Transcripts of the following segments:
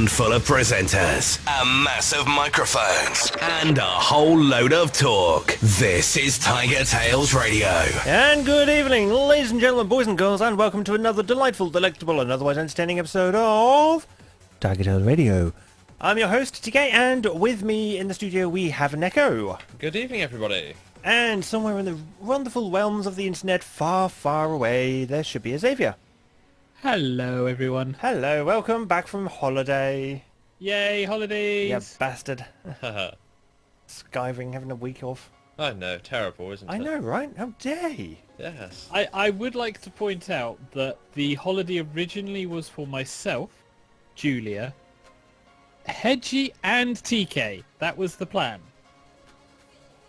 handful of presenters, a mass of microphones, and a whole load of talk. This is TigerTails Radio. And good evening, ladies and gentlemen, boys and girls, and welcome to another delightful, delectable, and otherwise entertaining episode of TigerTails Radio. I'm your host, TK, and with me in the studio we have Neko. Good evening, everybody. And somewhere in the wonderful realms of the internet, far, far away, there should be a Xavier. Hello, everyone. Hello, welcome back from holiday. Yay, holidays! You bastard. Skiving, having a week off. I know, terrible, isn't it? I know, right? How dare you? Yes. I would like to point out that the holiday originally was for myself, Julia, Hedgie, and TK. That was the plan.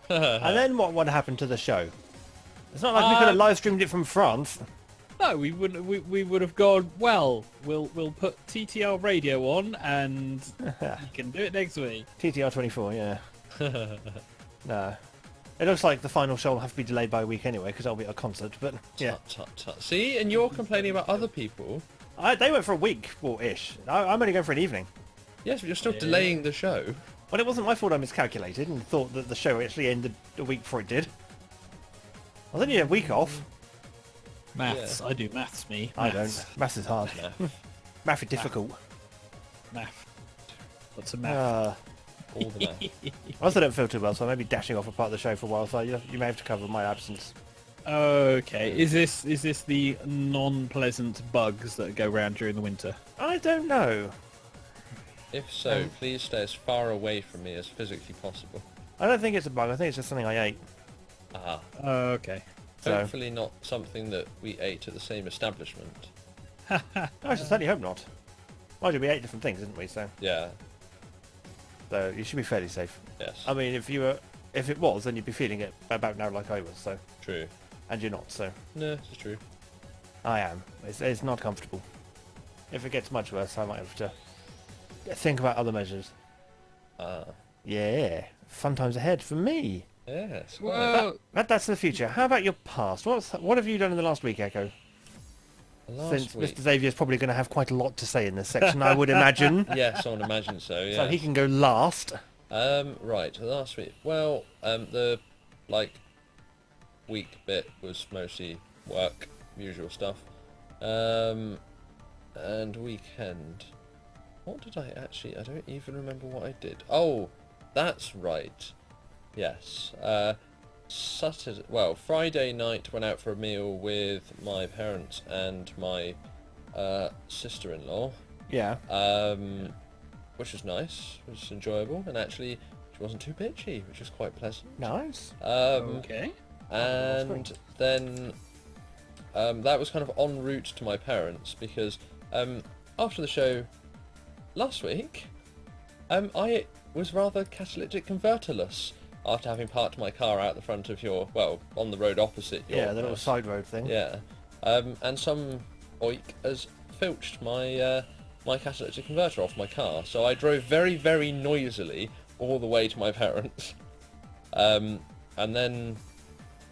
And then what happened to the show? It's not like we could have live streamed it from France. No, we wouldn't. We would have gone. Well, we'll put TTR radio on, and you can do it next week. TTR 24, yeah. No. It looks like the final show will have to be delayed by a week anyway, because that'll be a concert, but yeah. Tut. See, and you're complaining about other people. They went for a week, or ish. I'm only going for an evening. Yes, but you're still delaying the show. Well, it wasn't my fault I miscalculated and thought that the show actually ended a week before it did. Well, then you had a week off. Maths. Yeah. I do maths, me. I don't. Maths is hard. Math is difficult. Math. What's a math? All the math. I also don't feel too well, so I may be dashing off a part of the show for a while, so you may have to cover my absence. Okay. Is this the non-pleasant bugs that go around during the winter? I don't know. If so, please stay as far away from me as physically possible. I don't think it's a bug. I think it's just something I ate. Ah. Okay. So. Hopefully not something that we ate at the same establishment. I should certainly hope not. Mind you, we ate different things, didn't we? So Yeah. you should be fairly safe. Yes. I mean, if it was, then you'd be feeling it about now like I was. So. True. And you're not. So. No, it's true. I am. It's not comfortable. If it gets much worse, I might have to think about other measures. Yeah. Fun times ahead for me. Yes. Well, That's the future. How about your past? What have you done in the last week, Echo? Since week. Mr. Xavier's probably going to have quite a lot to say in this section, I would imagine. Yes, I would imagine so. Yeah. So he can go last. Right. Last week. Well, the week bit was mostly work, usual stuff. And weekend. What did I actually? I don't even remember what I did. Oh, that's right. Yes. Friday night went out for a meal with my parents and my sister-in-law. Yeah. Which was nice. It was enjoyable, and actually, she wasn't too bitchy, which was quite pleasant. Nice. okay. And then that was kind of en route to my parents because after the show last week, I was rather catalytic converterless after having parked my car out the front of on the road opposite your Yeah, the little side road thing. Yeah. And some oik has filched my my catalytic converter off my car, so I drove very, very noisily all the way to my parents. And then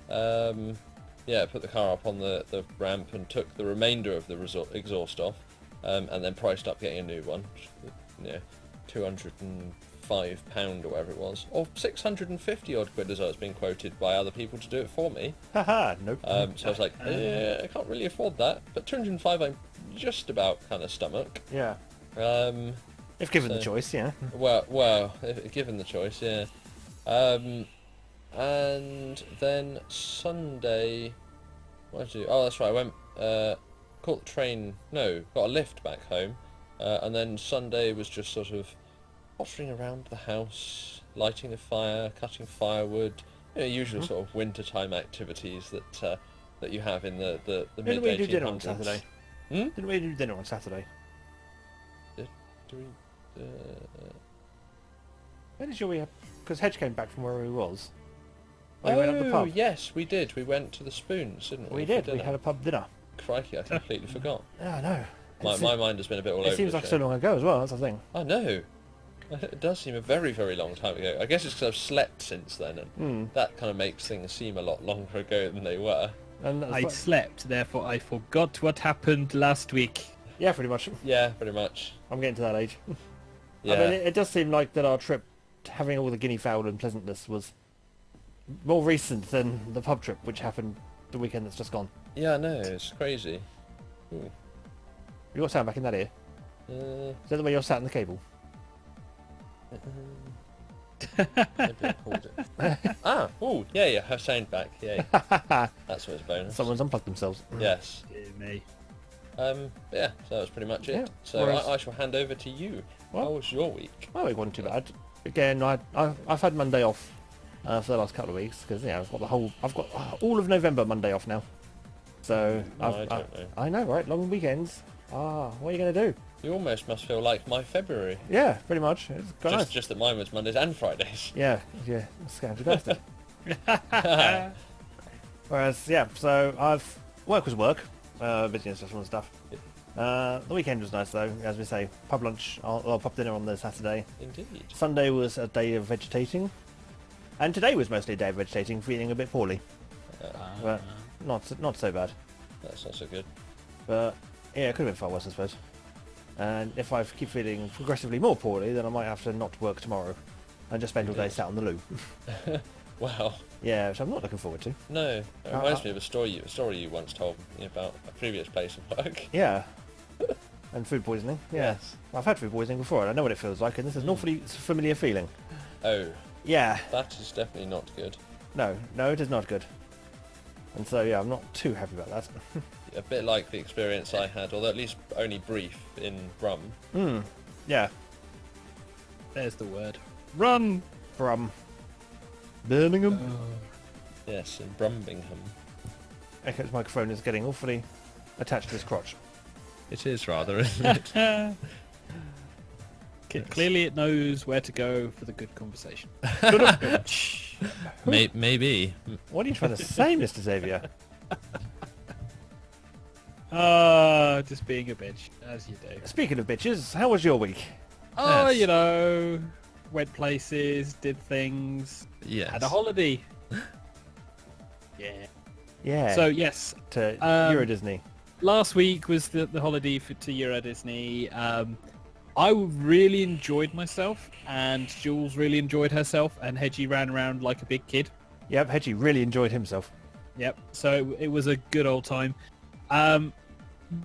put the car up on the ramp and took the remainder of the exhaust off, and then priced up getting a new one. £205 or whatever it was, or 650 odd quid as I was being quoted by other people to do it for me. Haha, nope. So I was like, I can't really afford that, but 205 I'm just about kind of stomach. Yeah. If given the choice, yeah. Well, if given the choice, yeah. And then Sunday, what did I do? Oh, that's right. I went, caught the train. No, got a lift back home, and then Sunday was just sort of pottering around the house, lighting a fire, cutting firewood, usual sort of wintertime activities that you have in the mid 1800s. Didn't we do dinner on Saturday? Hmm? Didn't we do dinner on Saturday? When did we have? Because Hedge came back from where he was. We went up the pub. Yes, we did. We went to the Spoons, didn't we? We did. We had a pub dinner. Crikey, I completely forgot. Yeah, I know. My mind has been a bit all over. It seems like so long ago as well. That's the thing. I know. It does seem a very, very long time ago. I guess it's because I've slept since then, and that kind of makes things seem a lot longer ago than they were. And I slept, therefore I forgot what happened last week. Yeah, pretty much. Yeah, pretty much. I'm getting to that age. Yeah. I mean, it does seem like that our trip, having all the guinea fowl and pleasantness, was more recent than the pub trip, which happened the weekend that's just gone. Yeah, I know, it's crazy. Ooh. You got sound back in that ear? Uh, Is that the way you're sat in the cable? maybe I pulled it. Oh, yeah, her sound back, yeah. That's what's bonus. Someone's unplugged themselves. Yes. Dear me. Yeah, so that was pretty much it. Yeah, So whereas- I shall hand over to you. Well- How was your week? Well, it wasn't too bad. Again, I've had Monday off for the last couple of weeks because I've got all of November Monday off now. So I don't know. I know, right? Long weekends. What are you gonna do? You almost must feel like my February. Yeah, pretty much. It's quite nice. Just that mine was Mondays and Fridays. Yeah, scammed bastard. Whereas, yeah, so work was work, busy and stressful and stuff. The weekend was nice though, as we say, pub lunch, or pub dinner on the Saturday. Indeed. Sunday was a day of vegetating, and today was mostly a day of vegetating, feeling a bit poorly, but not so bad. That's not so good. But yeah, it could have been far worse, I suppose. And if I keep feeling progressively more poorly, then I might have to not work tomorrow and just spend all day sat on the loo. Wow. Yeah, which I'm not looking forward to. No, it reminds me of a story you once told me about a previous place of work. Yeah. And food poisoning. Yeah. Yes. I've had food poisoning before and I know what it feels like, and this is an awfully familiar feeling. Oh, Yeah. that is definitely not good. No, it is not good. And so, yeah, I'm not too happy about that. A bit like the experience I had, although at least only brief, in Brum. Yeah. There's the word. Run! From Birmingham. Yes, in Brumbingham. Echo's microphone is getting awfully attached to his crotch. It is rather, isn't it? Clearly it knows where to go for the good conversation. Maybe. What are you trying to say, Mr. Xavier? Just being a bitch, as you do. Speaking of bitches, how was your week? Oh, Yes. Went places, did things, Yes. had a holiday. Yeah. Yeah. So, yes, to Euro Disney. last week was the holiday to Euro Disney. I really enjoyed myself, and Jules really enjoyed herself, and Hedgie ran around like a big kid. Yep, Hedgie really enjoyed himself. Yep, so it was a good old time.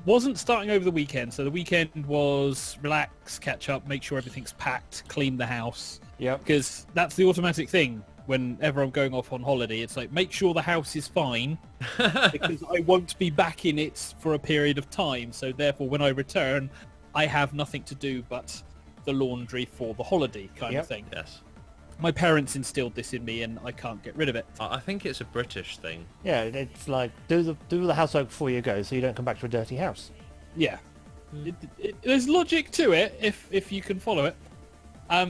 Wasn't starting over the weekend, so the weekend was relax, catch up, make sure everything's packed, clean the house. Yep. Because that's the automatic thing whenever I'm going off on holiday. It's like, make sure the house is fine, because I won't be back in it for a period of time. So therefore, when I return, I have nothing to do but the laundry for the holiday kind of thing. Yes. My parents instilled this in me, and I can't get rid of it. I think it's a British thing. Yeah, it's like do the housework before you go, so you don't come back to a dirty house. Yeah, there's logic to it if you can follow it.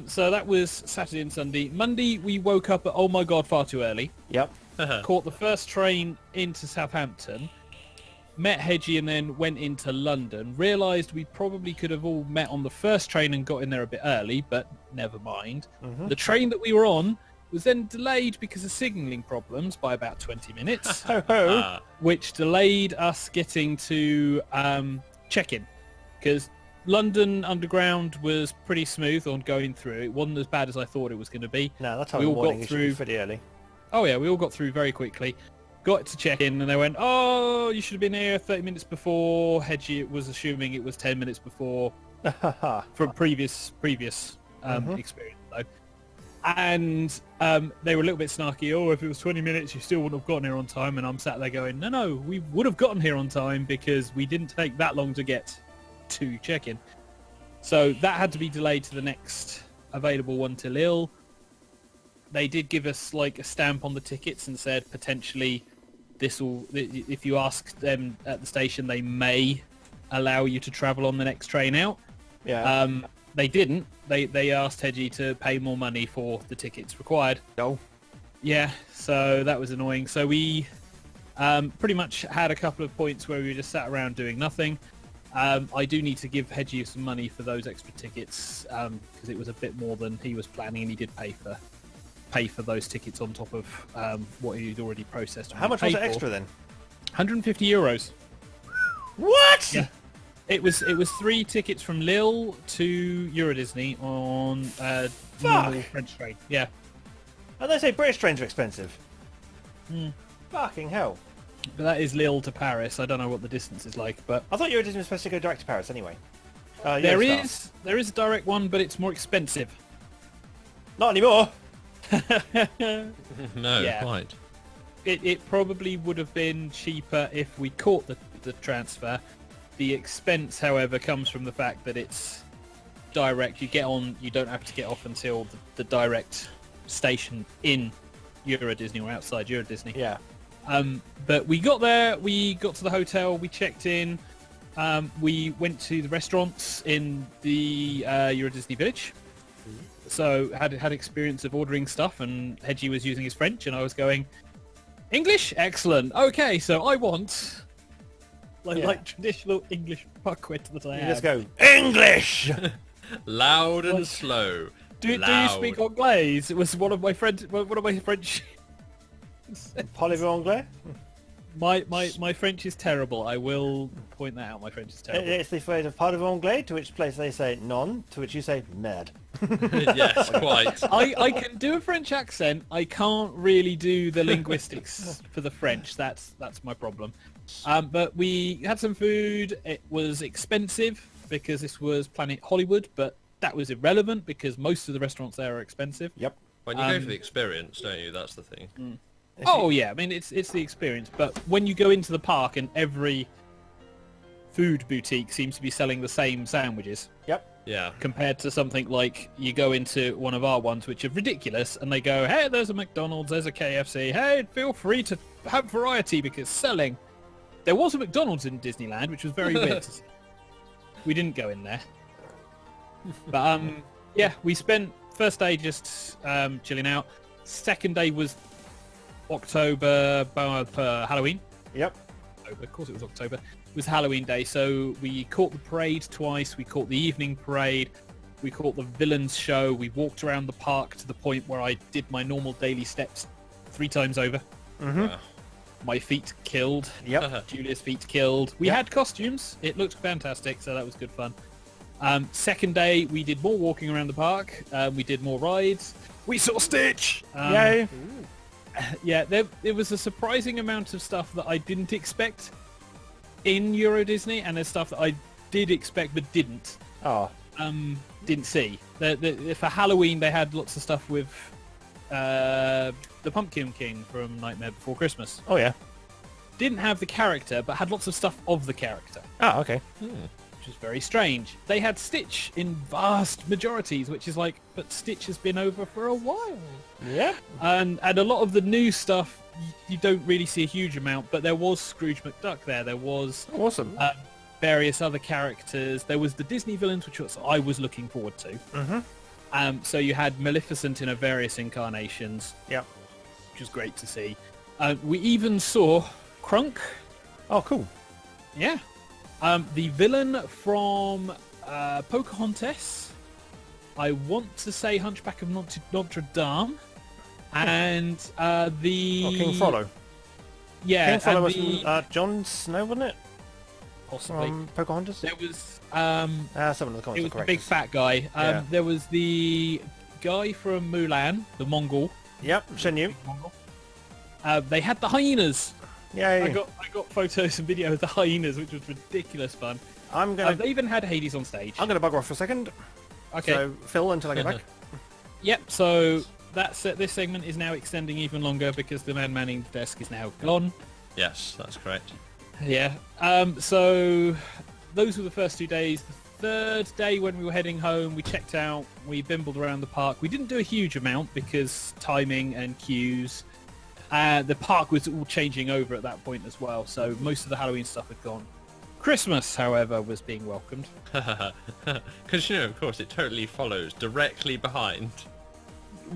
So that was Saturday and Sunday. Monday we woke up at oh my god far too early. Yep. Caught the first train into Southampton. Met Hedgie and then went into London. Realised we probably could have all met on the first train and got in there a bit early, but never mind. The train that we were on was then delayed because of signalling problems by about 20 minutes, Ho ho. which delayed us getting to check-in. Because London Underground was pretty smooth on going through. It wasn't as bad as I thought it was going to be. No, that time we of all morning got you should be through. pretty early. Oh yeah, we all got through very quickly. Got to check in and they went, oh, you should have been here 30 minutes before. Hedgie was assuming it was 10 minutes before from previous experience though. And they were a little bit snarky. Oh, if it was 20 minutes, you still wouldn't have gotten here on time. And I'm sat there going, no, we would have gotten here on time because we didn't take that long to get to check-in. So that had to be delayed to the next available one till ill. They did give us like a stamp on the tickets and said potentially if you ask them at the station, they may allow you to travel on the next train out. Yeah. They didn't. They asked Hedgie to pay more money for the tickets required. No. Yeah, so that was annoying. So we pretty much had a couple of points where we just sat around doing nothing. I do need to give Hedgie some money for those extra tickets because it was a bit more than he was planning, and he did pay for those tickets on top of what he'd already processed. How much was it extra then? 150 euros. What? Yeah. It was 3 tickets from Lille to Euro Disney on normal French train. Yeah. And they say British trains are expensive. Hmm. Fucking hell. But that is Lille to Paris. I don't know what the distance is like, but I thought Euro Disney was supposed to go direct to Paris anyway. there Eurostar. is a direct one, but it's more expensive. Not anymore. No, Yeah. quite. It probably would have been cheaper if we caught the transfer. The expense, however, comes from the fact that it's direct. You get on, you don't have to get off until the direct station in Euro Disney or outside Euro Disney. Yeah. But we got there, we got to the hotel, we checked in, we went to the restaurants in the Euro Disney Village. So had experience of ordering stuff, and Hedgie was using his French, and I was going, English? Excellent. Okay, so I want like traditional English buckwheat that I You have. just go, English! Loud and slow. Do you Loud. speak Anglais? It was one of my French. Parlez-vous anglais? My French is terrible. I will point that out. My French is terrible. It's the phrase of parlez-vous anglais, to which place they say non, to which you say mad. Yes, quite. I can do a French accent. I can't really do the linguistics for the French. That's my problem. But we had some food. It was expensive because this was Planet Hollywood, but that was irrelevant because most of the restaurants there are expensive. Yep. When you go for the experience, don't you? That's the thing. Oh yeah, I mean it's the experience. But when you go into the park and every food boutique seems to be selling the same sandwiches, Yep. Yeah. compared to something like you go into one of our ones which are ridiculous and they go, hey, there's a McDonald's, there's a KFC, hey, feel free to have variety because selling. There was a McDonald's in Disneyland, which was very weird. We didn't go in there. But yeah, we spent first day just chilling out. Second day was October, Halloween. Yep. Of course it was October. It was Halloween day, so we caught the parade twice. We caught the evening parade. We caught the villains show. We walked around the park to the point where I did my normal daily steps 3 times over. Wow. My feet killed. Yep. Julia's feet killed. We Yep. had costumes. It looked fantastic, so that was good fun. Second day, we did more walking around the park. We did more rides. We saw Stitch! Yay. Yeah, there was a surprising amount of stuff that I didn't expect in Euro Disney, and there's stuff that I did expect but didn't see. For Halloween, they had lots of stuff with the Pumpkin King from Nightmare Before Christmas. Oh, yeah. Didn't have the character, but had lots of stuff of the character, Oh, okay. which is very strange. They had Stitch in vast majorities, which is like, but Stitch has been over for a while. Yep. And a lot of the new stuff, you don't really see a huge amount, but there was Scrooge McDuck there. There was Awesome. various other characters. There was the Disney villains, which I was looking forward to. Mm-hmm. So you had Maleficent in her various incarnations, Yep. which was great to see. We even saw Krunk. Oh, cool. Yeah. The villain from Pocahontas. I want to say Hunchback of Notre Dame. And the... Oh, King Frollo. Yeah, King Frollo and was the... from Jon Snow, wasn't it? possibly. From Pocahontas? There was... Someone in the it comments was will the correct big us. fat guy. Yeah. There was the guy from Mulan, the Mongol. Yep, Shen Yu. Big Mongol. They had the hyenas. Yay. I got photos and video of the hyenas, which was ridiculous fun. I'm gonna They even had Hades on stage. I'm gonna bugger off for a second. Okay. So Phil until I get back. Yep. So that's it. This segment is now extending even longer because the man manning the desk is now gone. Yes, that's correct. Yeah. So those were the first 2 days. The third day when we were heading home, we checked out, we bimbled around the park. We didn't do a huge amount because timing and queues. The park was all changing over at that point as well, so most of the Halloween stuff had gone. Christmas, however, was being welcomed. Because, you know, of course, it totally follows directly behind.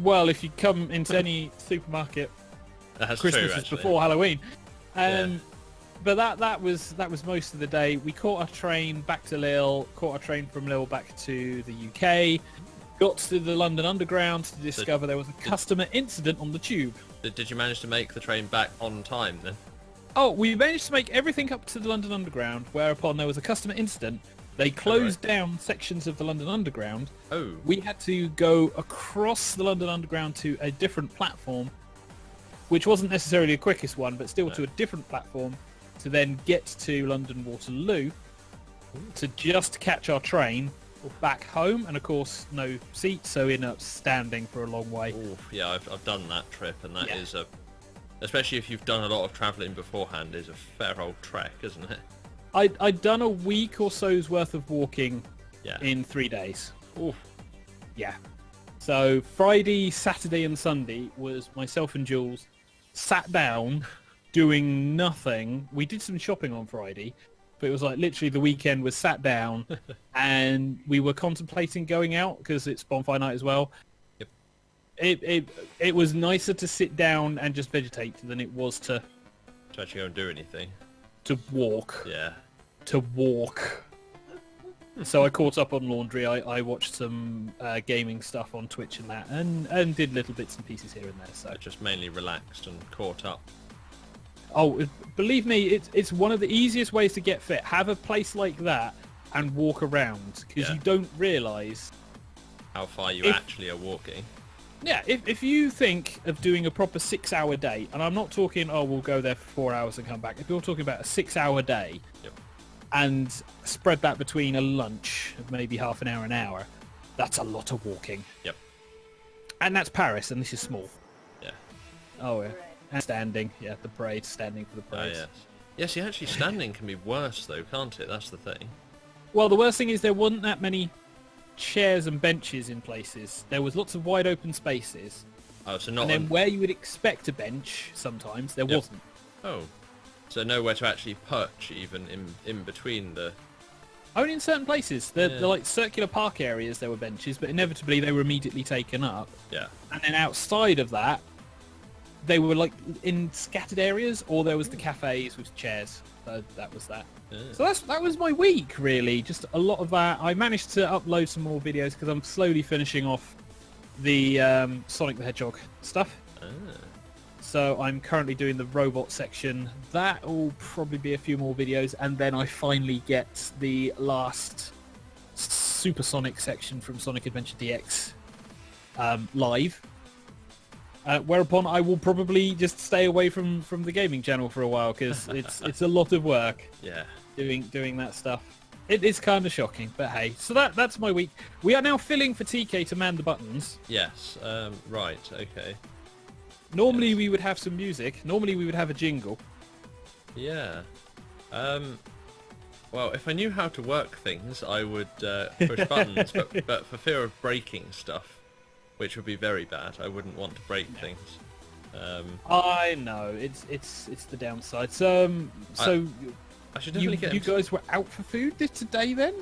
Well, if you come into any supermarket, That's Christmas true, is actually. before Halloween. Yeah. But that was most of the day. We caught a train back to Lille, caught a train from Lille back to the UK, got to the London Underground to discover there was a customer incident on the tube. Did you manage to make the train back on time then? Oh, we managed to make everything up to the London Underground, whereupon there was a customer incident. They closed down sections of the London Underground. Oh. We had to go across the London Underground to a different platform, which wasn't necessarily the quickest one, but still to a different platform, to then get to London Waterloo to just catch our train back home. And of course, no seats, so we ended up standing for a long way. Ooh, yeah, I've done that trip, and that is Yeah. especially if you've done a lot of travelling beforehand, is a fair old trek, isn't it? I'd done a week or so's worth of walking Yeah. in 3 days. Ooh. Yeah. So Friday, Saturday and Sunday was myself and Jules sat down doing nothing. We did some shopping on Friday, but it was like literally the weekend was sat down and we were contemplating going out because it's bonfire night as well. Yep. It was nicer to sit down and just vegetate than it was to actually go and do anything. walk. Yeah. To walk. So I caught up on laundry. I watched some gaming stuff on Twitch and that, and did little bits and pieces here and there. So I just mainly relaxed and caught up. Believe me, it's one of the easiest ways to get fit. Have a place like that and walk around, because you don't realise how far you actually are walking. Yeah, if you think of doing a proper 6-hour day, and I'm not talking, we'll go there for 4 hours and come back. If you're talking about a 6-hour day, and spread that between a lunch of maybe half an hour, that's a lot of walking. Yep. And that's Paris, and this is small. Yeah. Oh, yeah. And standing, the parade, standing for the parade. Oh, yes. Yes, actually standing can be worse, though, can't it? That's the thing. Well, the worst thing is there wasn't that many chairs and benches in places. There was lots of wide open spaces. Oh, so not. And then where you would expect a bench, sometimes there wasn't. Oh, so nowhere to actually perch, even in between the. Only in certain places. The like circular park areas there were benches, but inevitably they were immediately taken up. Yeah. And then outside of that, they were like in scattered areas, or there was the cafes with chairs. So that was that. Yeah. So that was my week, really. Just a lot of that. I managed to upload some more videos because I'm slowly finishing off the Sonic the Hedgehog stuff. Ah. So I'm currently doing the robot section. That will probably be a few more videos, and then I finally get the last Supersonic section from Sonic Adventure DX live. Whereupon I will probably just stay away from the gaming channel for a while, because it's a lot of work. Yeah. Doing that stuff. It is kind of shocking, but hey. So that's my week. We are now filling for TK to man the buttons. Yes. Right. Okay. Normally we would have some music. Normally we would have a jingle. Yeah. Well, if I knew how to work things, I would push buttons, but for fear of breaking stuff, which would be very bad, I wouldn't want to break things. I know it's the downside. So I should definitely get you guys were out for food today then?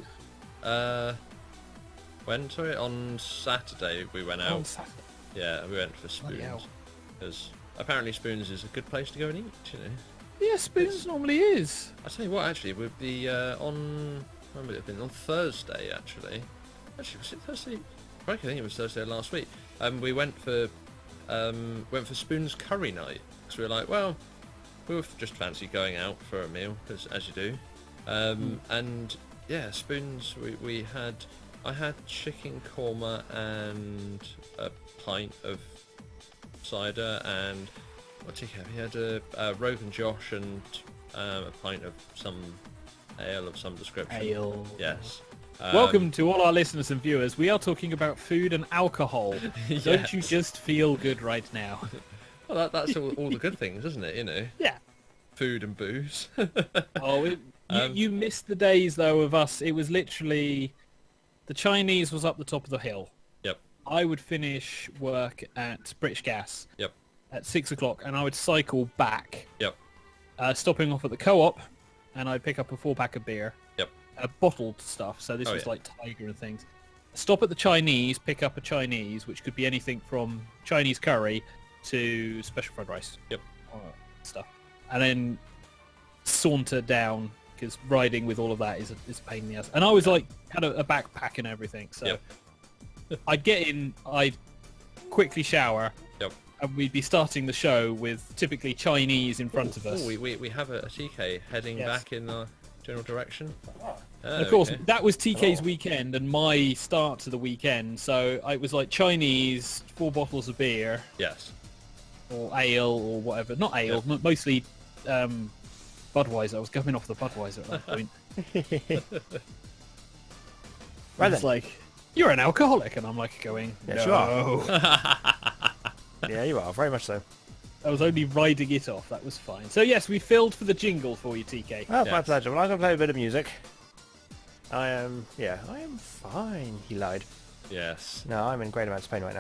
When? Sorry, on Saturday we went out. On Saturday. Yeah, we went for Bloody hell. Spoons. Because apparently Spoons is a good place to go and eat, you know. Yeah, Spoons normally is. I'll tell you what, actually, with the when would it have been? On Thursday, actually. Actually, was it Thursday? I think it was Thursday last week. We went for Spoons curry night, because we were like, well, we were just fancy going out for a meal, as you do. And yeah, Spoons, I had chicken korma and a pint of cider, and what did he have? He had a Rogan Josh and a pint of some ale of some description. Ale. Yes. Welcome to all our listeners and viewers. We are talking about food and alcohol. Yes. Don't you just feel good right now? Well, that's all the good things, isn't it? You know, Yeah. food and booze. You missed the days though of us. It was literally the Chinese was up the top of the hill. Yep. I would finish work at British Gas. Yep. At 6 o'clock, and I would cycle back. Yep. Stopping off at the co-op, and I'd pick up a 4-pack of beer. Yep. Bottled stuff. So this was like Tiger and things. Stop at the Chinese, pick up a Chinese, which could be anything from Chinese curry to special fried rice. Yep. Stuff, and then saunter down, because riding with all of that is a pain in the ass. And I was like had a backpack and everything, so Yep. I'd get in, I'd quickly shower, Yep. and we'd be starting the show with typically Chinese in front of us. Oh, we have a TK heading Yes. back in the general direction. And of course, Okay. that was TK's weekend and my start to the weekend. So it was like Chinese, 4 bottles of beer Yes. or ale or whatever. Not ale, mostly Budweiser. I was going off the Budweiser at that point. Right It's then. like, you're an alcoholic, and I'm like going, Yes, no. you are. Yeah, you are, very much so. I was only riding it off. That was fine. So yes, we filled for the jingle for you, TK. Well, it's my Yes. pleasure. Well, I'm going to play a bit of music. I am fine, he lied. Yes. No, I'm in great amounts of pain right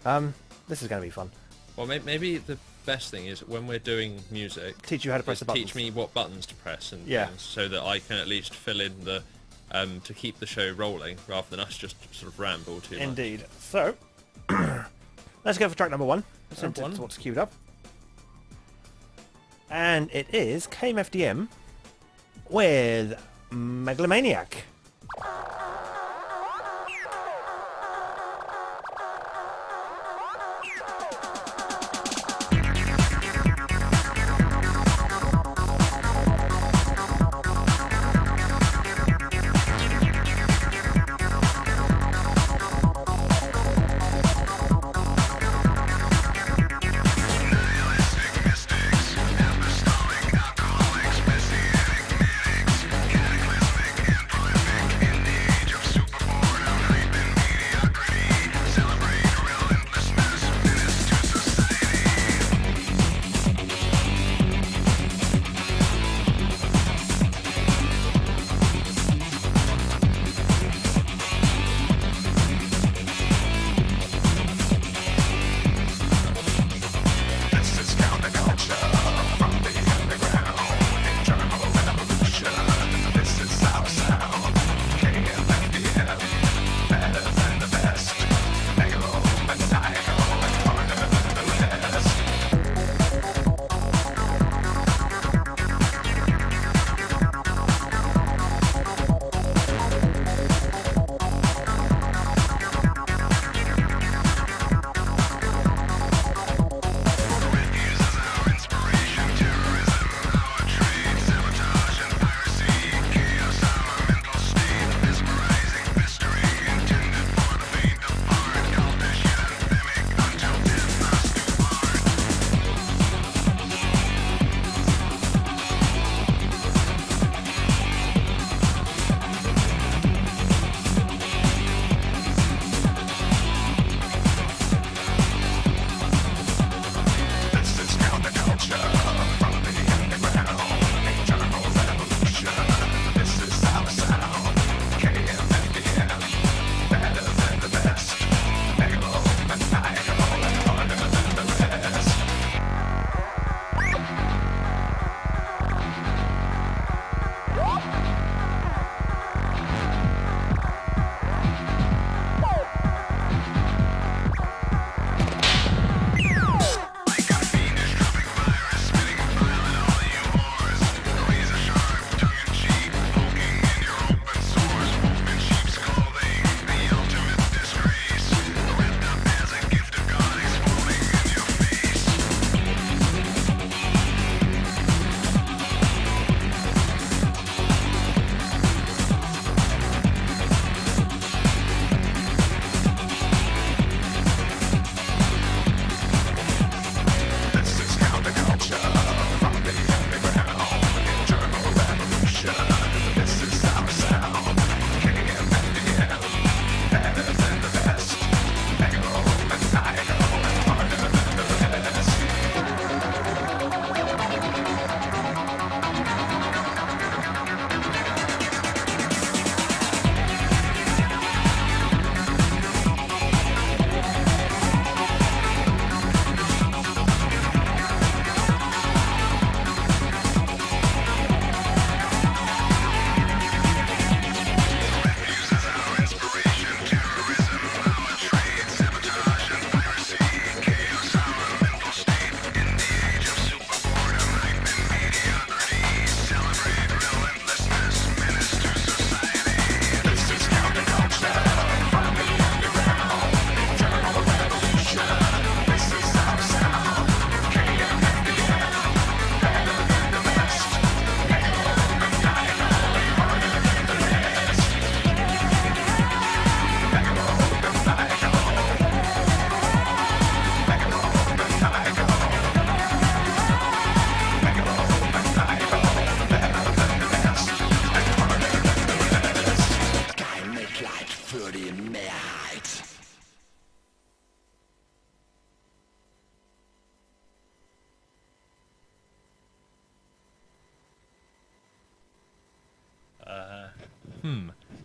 now. This is going to be fun. Well, maybe the best thing is when we're doing music, Teach you how to press just the buttons. teach me what buttons to press and Yeah. things, so that I can at least fill in the to keep the show rolling rather than us just sort of ramble too much. Indeed. So, let's go for track number 1. Number one. That's what's queued up. And it is KMFDM with Megalomaniac.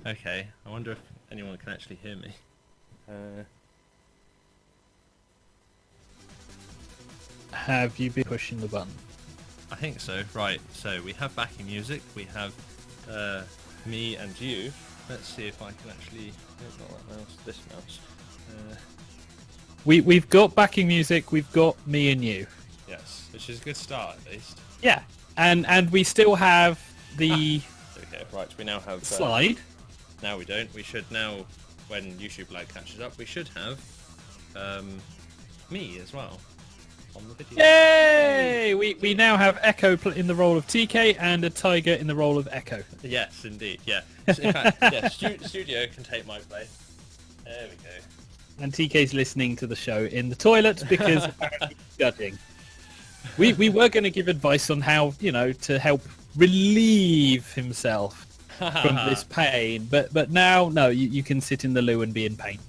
Okay. I wonder if anyone can actually hear me. Have you been pushing the button? I think so. Right. So we have backing music. We have me and you. Let's see if I can actually. No, not that mouse. This mouse. We've got backing music. We've got me and you. Yes, which is a good start at least. Yeah, and we still have the Okay. Right. We now have slide. Now we don't. We should now, when YouTube Live catches up, we should have me as well on the video. Yay! We now have Echo in the role of TK and a Tiger in the role of Echo. Yes, indeed. Yeah. In fact, yeah. Studio can take my place. There we go. And TK's listening to the show in the toilet because apparently he's judging. We were going to give advice on how, to help relieve himself from this pain, but now, no, you can sit in the loo and be in pain.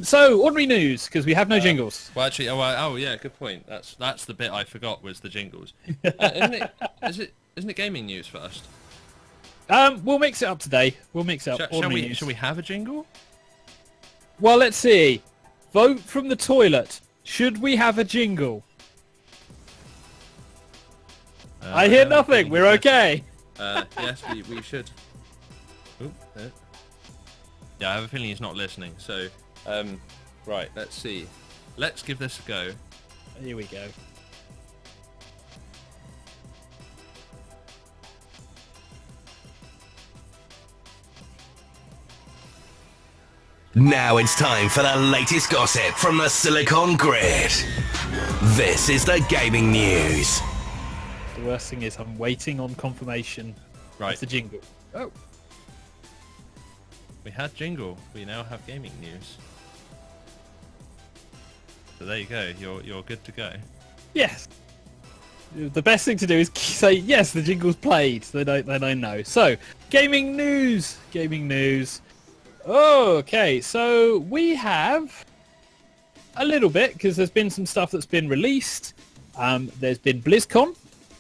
So, ordinary news, because we have no jingles. Well, actually, oh yeah, good point. That's the bit I forgot was the jingles. Isn't it gaming news first? We'll mix it up today. We'll mix it up. Shall we have a jingle? Well, let's see. Vote from the toilet. Should we have a jingle? I hear nothing. We're okay. Yes, we should. Oop, yeah, I have a feeling he's not listening. So, right, let's see. Let's give this a go. Here we go. Now it's time for the latest gossip from the Silicon Grid. This is the gaming news. The worst thing is I'm waiting on confirmation Right. of the jingle. Oh. We had jingle. We now have gaming news. So there you go. You're good to go. Yes. The best thing to do is say, yes, the jingle's played. Then I know. So, gaming news. Gaming news. Okay, so we have a little bit, because there's been some stuff that's been released. There's been BlizzCon,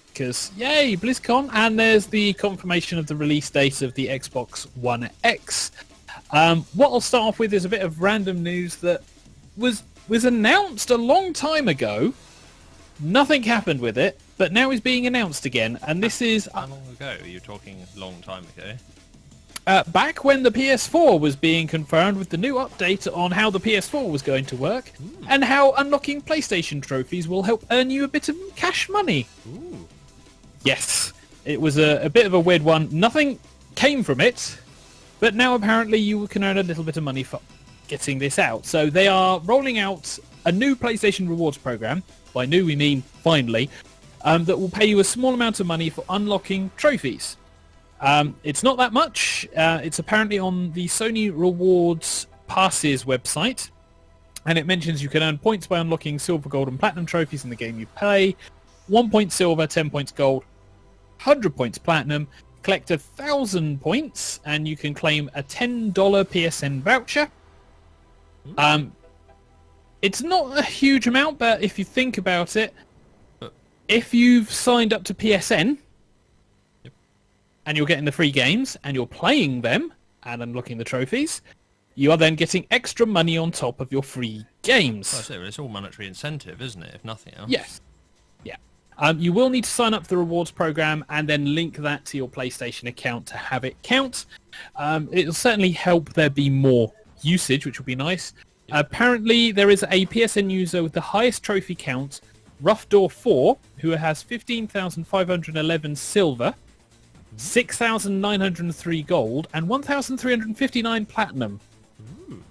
because yay, BlizzCon, and there's the confirmation of the release date of the Xbox One X. What I'll start off with is a bit of random news that was announced a long time ago. Nothing happened with it, but now is being announced again, and this is... How long ago? Are you talking a long time ago? Back when the PS4 was being confirmed with the new update on how the PS4 was going to work, and how unlocking PlayStation trophies will help earn you a bit of cash money. Ooh. Yes, it was a bit of a weird one. Nothing came from it, but now apparently you can earn a little bit of money for getting this out. So they are rolling out a new PlayStation rewards program. By new we mean finally, that will pay you a small amount of money for unlocking trophies. It's not that much. It's apparently on the Sony Rewards Passes website, and it mentions you can earn points by unlocking silver, gold, and platinum trophies in the game you play. 1 point silver, 10 points gold, 100 points platinum. Collect 1,000 points, and you can claim a $10 PSN voucher. It's not a huge amount, but if you think about it, if you've signed up to PSN, and you're getting the free games, and you're playing them, and unlocking the trophies, you are then getting extra money on top of your free games. Well, I say, it's all monetary incentive, isn't it, if nothing else? Yes. Yeah. You will need to sign up for the rewards program, and then link that to your PlayStation account to have it count. It'll certainly help there be more usage, which will be nice. Yeah. Apparently, there is a PSN user with the highest trophy count, Rough Door 4, who has 15,511 silver, 6,903 gold, and 1,359 platinum. Ooh.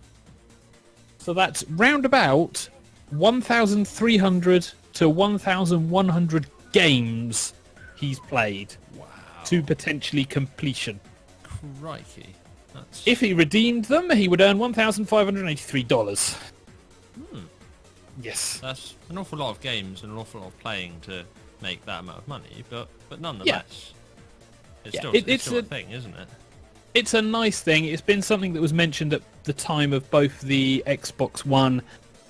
So that's round about 1,300 to 1,100 games he's played. Wow. To potentially completion. Crikey. That's... If he redeemed them, he would earn $1,583. Yes. That's an awful lot of games and an awful lot of playing to make that amount of money, but nonetheless, it's still a thing, isn't it? It's a nice thing. It's been something that was mentioned at the time of both the Xbox One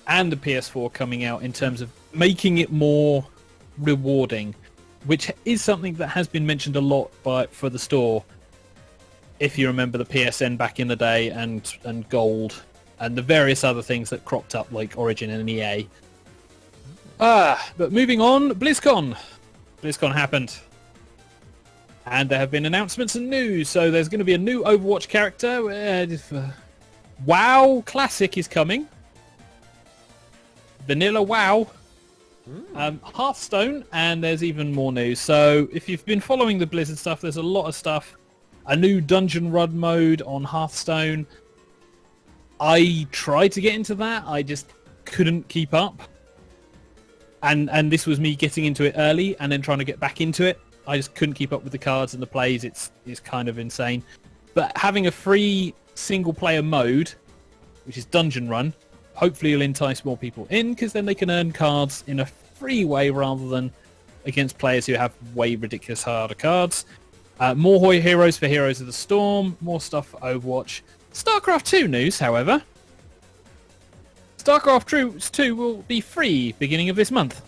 and the PS4 coming out in terms of making it more rewarding, which is something that has been mentioned a lot for the store. if you remember the PSN back in the day and Gold and the various other things that cropped up like Origin and EA. But moving on, BlizzCon. BlizzCon happened. And there have been announcements and news. So there's going to be a new Overwatch character. WoW Classic is coming. Vanilla WoW. Hearthstone, and there's even more news. So if you've been following the Blizzard stuff, there's a lot of stuff. A new dungeon run mode on Hearthstone. I tried to get into that. I just couldn't keep up. And this was me getting into it early and then trying to get back into it. I just couldn't keep up with the cards and the plays. It's kind of insane. But having a free single-player mode, which is Dungeon Run, hopefully it'll entice more people in, because then they can earn cards in a free way rather than against players who have way ridiculous harder cards. More heroes for Heroes of the Storm, more stuff for Overwatch. StarCraft 2 news, however. StarCraft 2 will be free beginning of this month.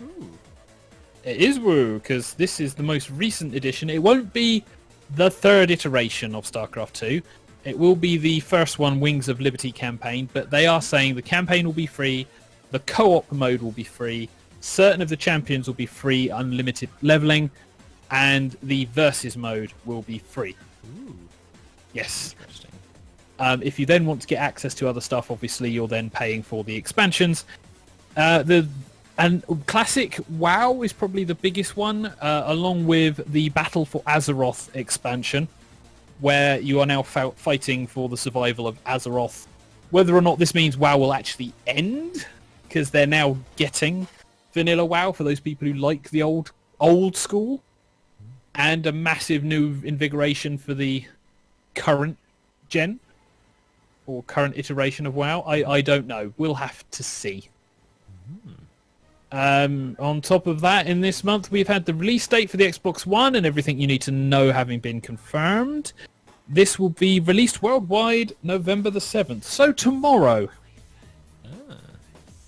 Ooh. It is woo, because this is the most recent edition. It won't be the third iteration of StarCraft 2. It will be the first one, Wings of Liberty campaign, but they are saying the campaign will be free, the co-op mode will be free, certain of the champions will be free, unlimited leveling, and the versus mode will be free. Ooh. Yes. Interesting. If you then want to get access to other stuff, obviously you're then paying for the expansions. And Classic WoW is probably the biggest one, along with the Battle for Azeroth expansion, where you are now fighting for the survival of Azeroth. Whether or not this means WoW will actually end, because they're now getting vanilla WoW for those people who like the old school, and a massive new invigoration for the current gen, or current iteration of WoW. I don't know. We'll have to see. On top of that, in this month, we've had the release date for the Xbox One and everything you need to know having been confirmed. This will be released worldwide November the 7th, so tomorrow.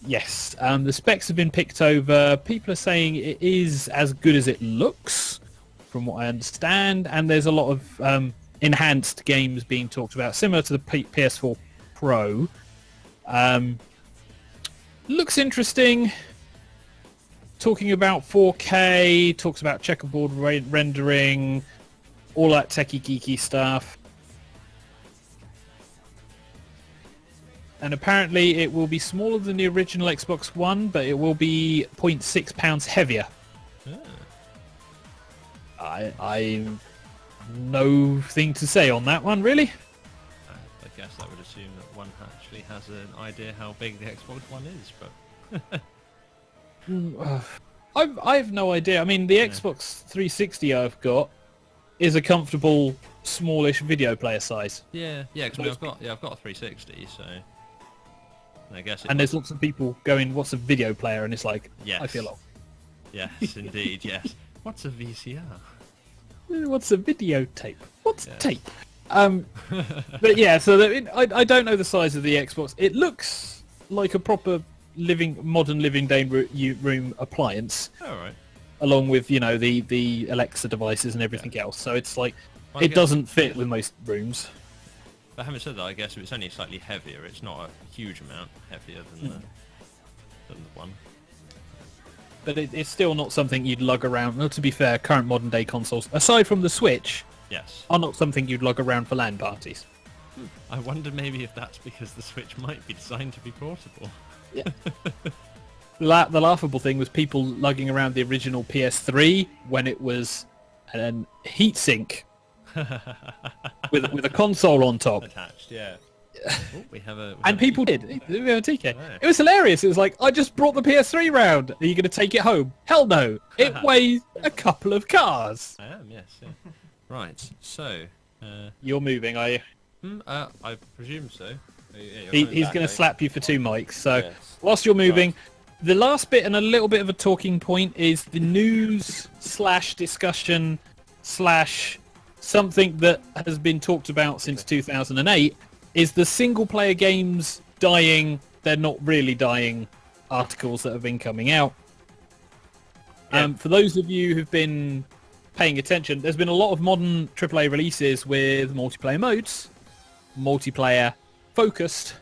Yes, the specs have been picked over. People are saying it is as good as it looks, from what I understand, and there's a lot of enhanced games being talked about, similar to the PS4 Pro. Looks interesting. Talking about 4K, talks about checkerboard rendering, all that techie geeky stuff. And apparently it will be smaller than the original Xbox One, but it will be 0.6 pounds heavier. I no thing to say on that one, really. I guess I would assume that one actually has an idea how big the Xbox One is, but... I have no idea. I mean, the Xbox 360 I've got is a comfortable, smallish video player size. Yeah, because I've got a 360, so I guess. And there's lots of people going, "What's a video player?" And it's like, yes. I feel old. Yes, indeed, yes. What's a VCR? What's a videotape? What's tape? But yeah, so I don't know the size of the Xbox. It looks like a proper modern living day room appliance. All right. Along with the Alexa devices and everything else. So it's like it doesn't fit with most rooms. But having said that, I guess if it's only slightly heavier, it's not a huge amount heavier than the one. But it's still not something you'd lug around. Well, to be fair, current modern day consoles, aside from the Switch, are not something you'd lug around for LAN parties. I wonder maybe if that's because the Switch might be designed to be portable. Yeah. The laughable thing was people lugging around the original PS3 when it was a heatsink with a console on top. Attached, yeah. We have a people did. We have a TK. Right. It was hilarious. It was like, I just brought the PS3 round. Are you going to take it home? Hell no. It weighs a couple of cars. I am, yes. Yeah. Right. So you're moving, are you? I presume so. He's going to slap you for 2 mics. So whilst you're moving, the last bit and a little bit of a talking point is the news / discussion / something that has been talked about since 2008 is the single-player games dying. They're not really dying articles that have been coming out. For those of you who've been paying attention, there's been a lot of modern AAA releases with multiplayer modes, multiplayer focused,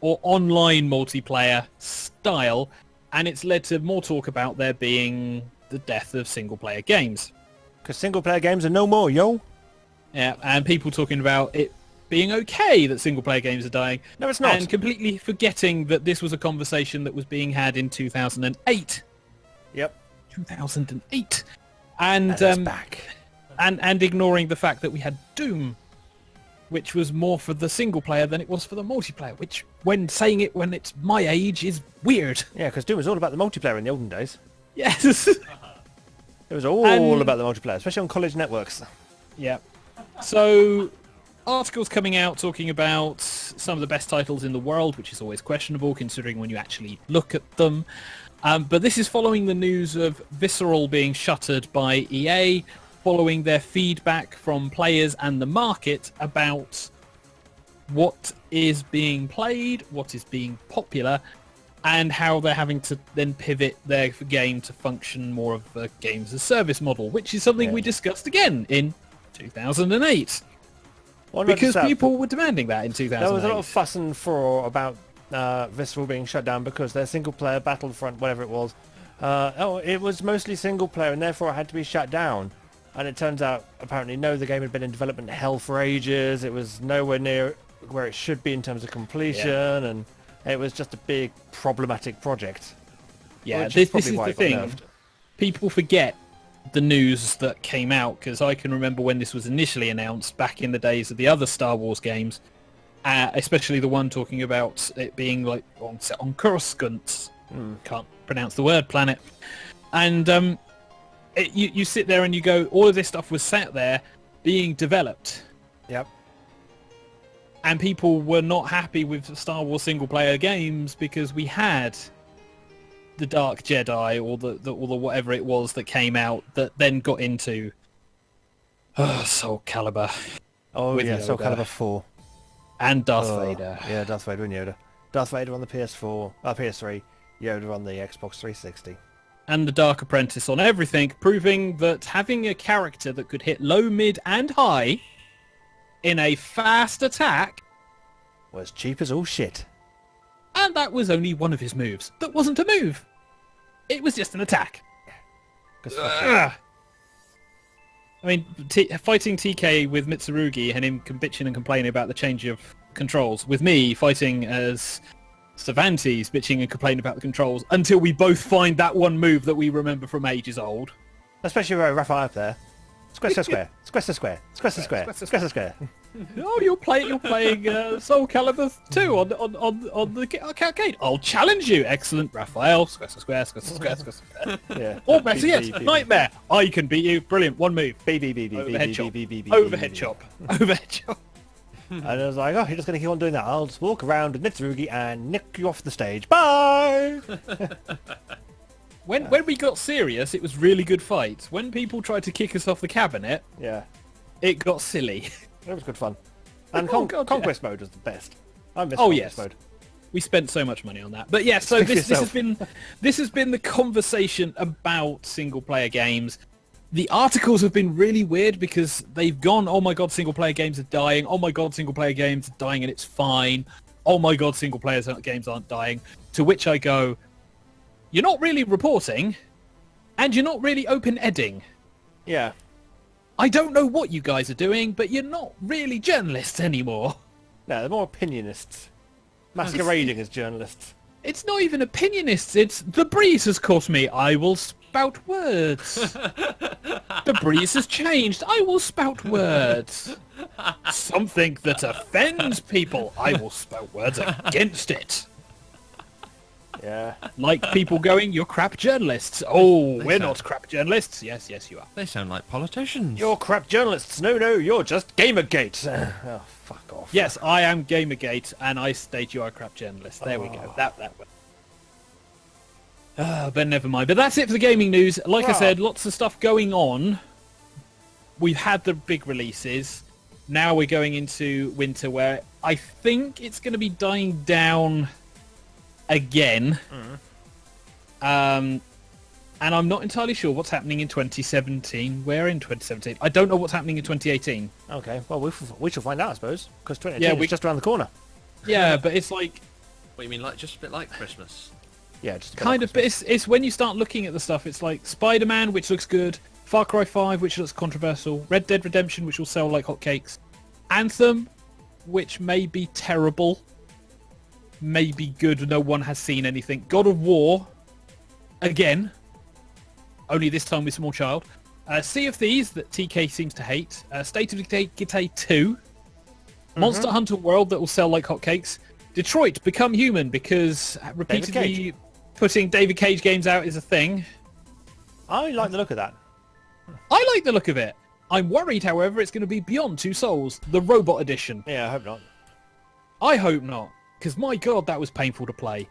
or online multiplayer style, and it's led to more talk about there being the death of single-player games. Because single-player games are no more, yo. Yeah, and people talking about it being okay that single-player games are dying. No, it's not. And completely forgetting that this was a conversation that was being had in 2008. Yep. 2008. And it's back. And ignoring the fact that we had Doom, which was more for the single player than it was for the multiplayer, which, when saying it when it's my age, is weird. Yeah, because Doom was all about the multiplayer in the olden days. Yes. It was all about the multiplayer, especially on college networks. Yeah. So, articles coming out talking about some of the best titles in the world, which is always questionable considering when you actually look at them. But this is following the news of Visceral being shuttered by EA, following their feedback from players and the market about what is being played, what is being popular, and how they're having to then pivot their game to function more of a games as service model, which is something we discussed again in 2008. Well, because people were demanding that in 2008. There was a lot of fuss and furore about Visceral being shut down because their single-player Battlefront, whatever it was, it was mostly single-player and therefore it had to be shut down. And it turns out, apparently, no, the game had been in development hell for ages. It was nowhere near where it should be in terms of completion, and it was just a big problematic project. Yeah, this is the thing. Nerfed. People forget the news that came out, because I can remember when this was initially announced back in the days of the other Star Wars games, especially the one talking about it being like set on Coruscant. Can't pronounce the word planet. And you sit there and you go, all of this stuff was sat there being developed. Yep. And people were not happy with Star Wars single-player games because we had the Dark Jedi or the whatever it was that came out that then got into Soul Calibur. Oh yeah, Yoda. Soul Calibur 4. And Darth Vader. Yeah, Darth Vader and Yoda. Darth Vader on the PS4, PS3, Yoda on the Xbox 360. And the Dark Apprentice on everything, proving that having a character that could hit low, mid, and high in a fast attack Was cheap as all shit. And that was only one of his moves. That wasn't a move. It was just an attack. I mean, fighting TK with Mitsurugi and him bitching and complaining about the change of controls. With me fighting as Cervantes bitching and complaining about the controls until we both find that one move that we remember from ages old. Especially with Raphael up there. Square to square. Square to square. Square to square. Square to square. Oh, you're playing Soul Calibur 2 on the arcade. I'll challenge you. Excellent, Raphael. Square to square. Square to square. Square to square. Yeah. Or better yet, Nightmare. I can beat you. Brilliant. One move. Overhead chop. Overhead chop. Overhead chop. And I was like, oh, you're just going to keep on doing that. I'll just walk around with Mitsurugi and nick you off the stage. Bye! When we got serious, it was really good fights. When people tried to kick us off the cabinet, Yeah. it got silly. It was good fun. And Oh, God, Conquest mode was the best. I miss Oh, Conquest yes. mode. We spent so much money on that. But yeah, so Speak for this yourself. has been the conversation about single player games. The articles have been really weird because they've gone, oh my god, single player games are dying. Oh my god, single player games are dying and it's fine. Oh my god, single player games aren't dying. To which I go, you're not really reporting and you're not really open-edding. Yeah. I don't know what you guys are doing, but you're not really journalists anymore. No, they're more opinionists. Masquerading as journalists. It's not even opinionists, it's the breeze has caught me. I will spout words. The breeze has changed. I will spout words. Something that offends people. I will spout words against it. Yeah. Like people going, you're crap journalists. Oh, we're not crap journalists. Yes, you are. They sound like politicians. You're crap journalists. No, you're just Gamergate. Oh, fuck off. Yes, I am Gamergate, and I state you are a crap journalist. There we go. That way. But never mind. But that's it for the gaming news. Like I said, lots of stuff going on. We've had the big releases. Now we're going into winter where I think it's going to be dying down again. And I'm not entirely sure what's happening in 2017. We're in 2017. I don't know what's happening in 2018. Okay, well, we shall find out, I suppose, because 2018 is just around the corner. Yeah, but it's like... What you mean, like just a bit like Christmas? Yeah, just Kind of, but it's when you start looking at the stuff, it's like Spider-Man, which looks good, Far Cry 5, which looks controversial, Red Dead Redemption, which will sell like hotcakes, Anthem, which may be terrible, may be good, no one has seen anything, God of War, again, only this time with Small Child, Sea of Thieves, that TK seems to hate, State of Decay 2, Monster Hunter World, that will sell like hotcakes, Detroit, Become Human, because repeatedly putting David Cage games out is a thing. I like the look of that. I like the look of it. I'm worried, however, it's going to be Beyond Two Souls, the Robot Edition. Yeah, I hope not. I hope not, because my god, that was painful to play.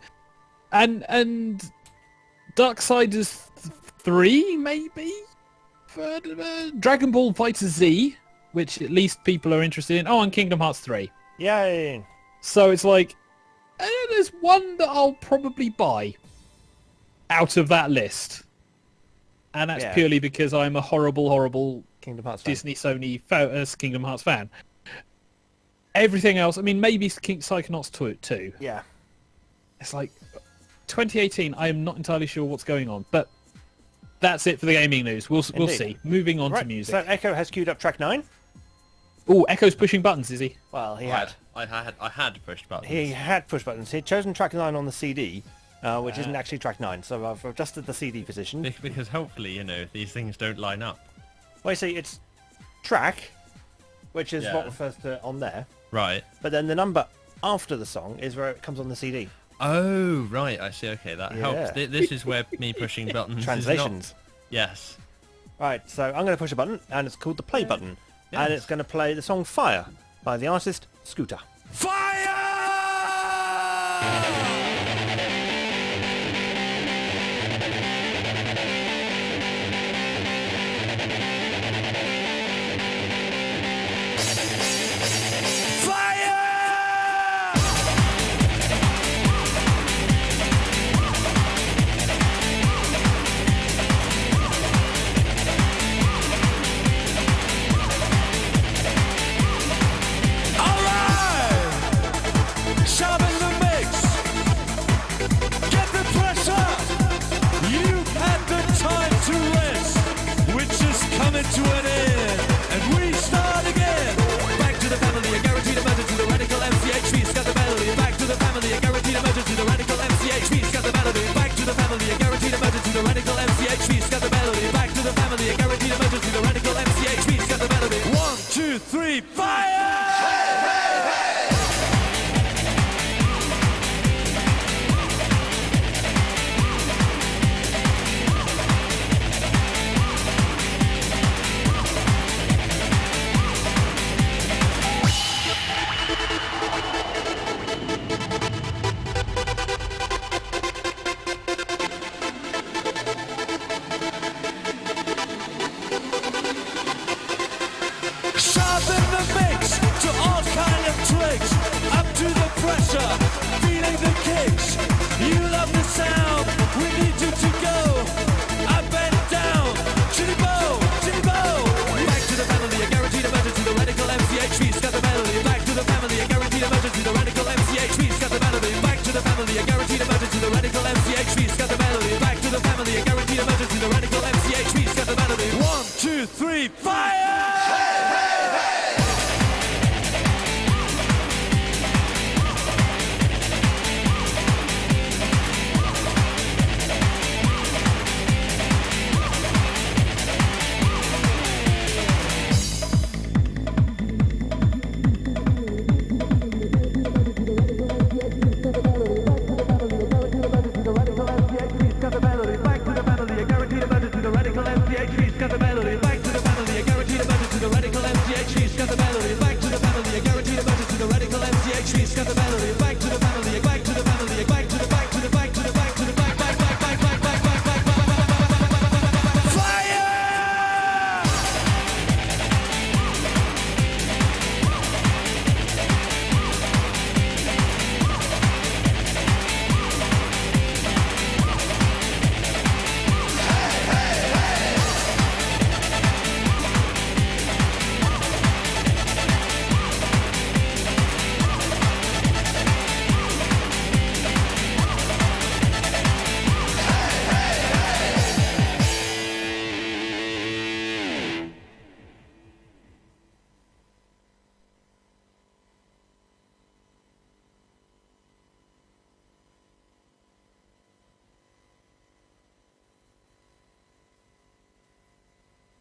And Darksiders 3, maybe? Dragon Ball Fighter Z, which at least people are interested in. Oh, and Kingdom Hearts 3. Yay! So it's like, there's one that I'll probably buy out of that list. And that's purely because I'm a horrible, horrible Kingdom Hearts fan. Disney Sony Kingdom Hearts fan. Everything else, I mean, maybe Psychonauts 2. Yeah. It's like 2018. I am not entirely sure what's going on, but that's it for the gaming news. We'll see. Moving on to music. So Echo has queued up track 9. Oh, Echo's pushing buttons, is he? Well, he had. I had pushed buttons. He had push buttons. He'd chosen track 9 on the CD, which isn't actually track 9. So I've adjusted the CD position. Because hopefully, you know, these things don't line up. Well, you see, it's track, which is what refers to on there. Right. But then the number after the song is where it comes on the CD. Oh, right. I see. Okay, that helps. This is where me pushing buttons Translations. is not... Yes. Right, so I'm going to push a button, and it's called the play button. Yes. And it's going to play the song Fire by the artist Scooter. Fire!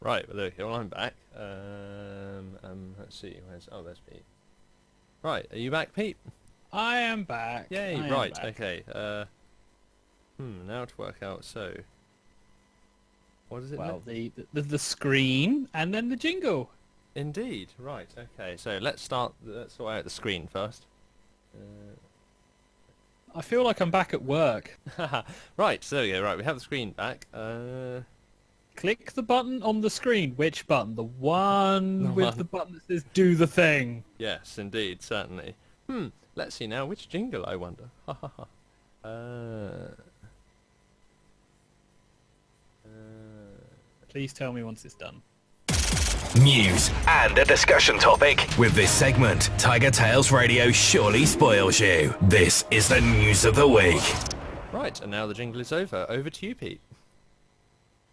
Right, well, there we go. Well, I'm back. Let's see. There's Pete. Right, are you back, Pete? I am back. Yay, I am right, back. okay. Now to work out, so... What is it Well, now? the screen and then the jingle. Indeed, right, okay. So let's sort out the screen first. I feel like I'm back at work. Right, so there we go. Right, we have the screen back. Click the button on the screen. Which button? The one with the button that says "Do the thing." Yes, indeed, certainly. Let's see now. Which jingle, I wonder? Ha ha ha. Please tell me once it's done. News and a discussion topic. With this segment, TigerTails Radio surely spoils you. This is the news of the week. Right, and now the jingle is over. Over to you, Pete.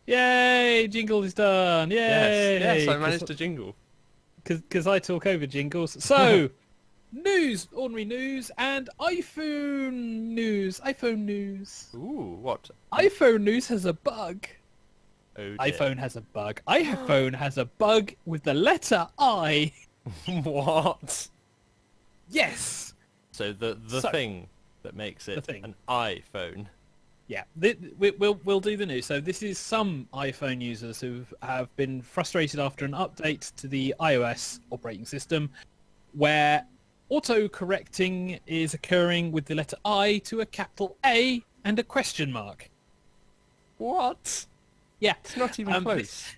Yay! Jingle is done. Yay! Yes, I managed to jingle. Because I talk over jingles. So, news, ordinary news, and iPhone news. iPhone news. Ooh, what? iPhone news has a bug. Oh dear. iPhone has a bug. iPhone has a bug with the letter I. What? Yes. So the thing that makes it an iPhone. Yeah, we'll do the news. So this is some iPhone users who have been frustrated after an update to the iOS operating system where auto-correcting is occurring with the letter I to a capital A and a question mark. What? Yeah. It's not even close.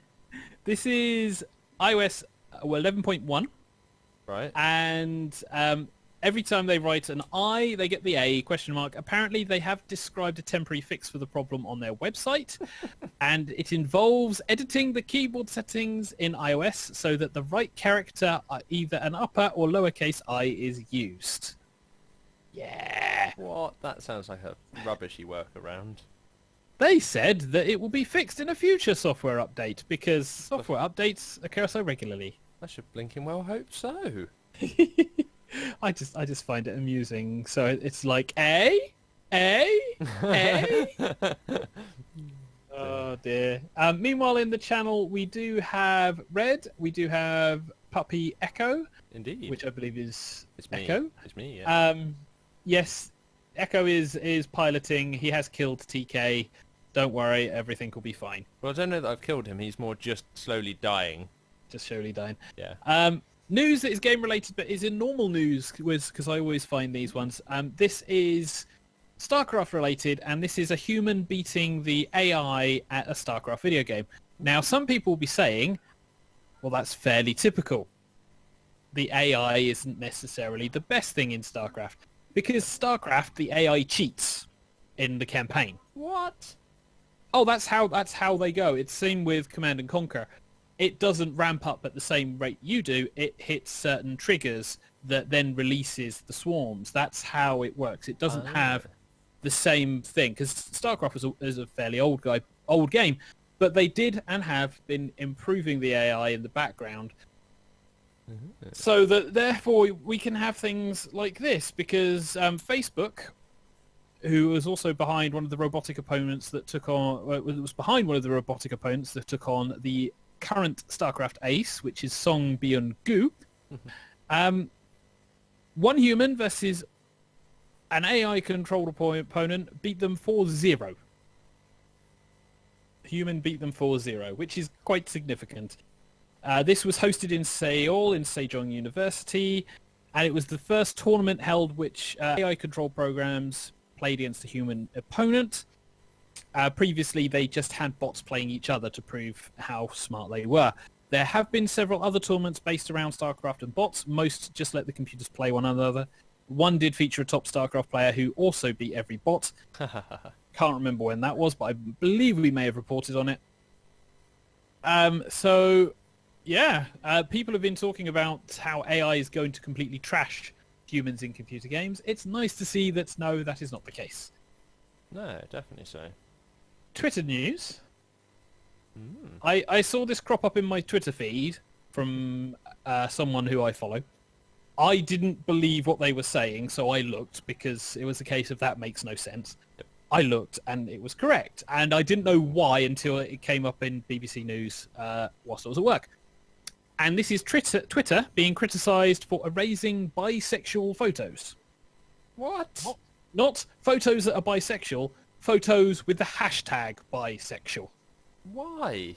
This is iOS 11.1. Right. And every time they write an I, they get the A question mark. Apparently, they have described a temporary fix for the problem on their website, and it involves editing the keyboard settings in iOS so that the right character, either an upper or lowercase I, is used. Yeah. What? That sounds like a rubbishy workaround. They said that it will be fixed in a future software update because software updates occur so regularly. I should blinking well hope so. I just find it amusing. So it's like A. Oh dear. Meanwhile, in the channel, we do have Red. We do have Puppy Echo. Indeed. Which I believe is It's me. Echo. It's me. Yeah. Yes, Echo is piloting. He has killed TK. Don't worry, everything will be fine. Well, I don't know that I've killed him. He's more just slowly dying. Just slowly dying. Yeah. News that is game related but is in normal news because I always find these ones. This is StarCraft related, and this is a human beating the AI at a StarCraft video game. Now, some people will be saying, well, that's fairly typical. The AI isn't necessarily the best thing in StarCraft because StarCraft, the AI cheats in the campaign. What? Oh, that's how they go. It's same with Command and Conquer. It doesn't ramp up at the same rate you do. It hits certain triggers that then releases the swarms. That's how it works. It doesn't have the same thing because StarCraft is a fairly old game, but they did and have been improving the AI in the background. So that therefore we can have things like this because Facebook, who was also behind one of the robotic opponents that took on, was behind one of the robotic opponents that took on the current StarCraft ace, which is Song Byung-gu. One human versus an AI-controlled opponent beat them 4-0. Human beat them 4-0, which is quite significant. This was hosted in Seoul, in Sejong University, and it was the first tournament held which AI-controlled programs played against a human opponent. Previously, they just had bots playing each other to prove how smart they were. There have been several other tournaments based around StarCraft and bots. Most just let the computers play one another. One did feature a top StarCraft player who also beat every bot. Can't remember when that was, but I believe we may have reported on it. People have been talking about how AI is going to completely trash humans in computer games. It's nice to see that, no, that is not the case. No, definitely so. Twitter news. I saw this crop up in my Twitter feed from someone who I follow. I didn't believe what they were saying, so I looked because it was a case of that makes no sense. I looked and it was correct, and I didn't know why until it came up in BBC News whilst I was at work. And this is Twitter being criticised for erasing bisexual photos. What? Not photos that are bisexual, photos with the hashtag bisexual. Why?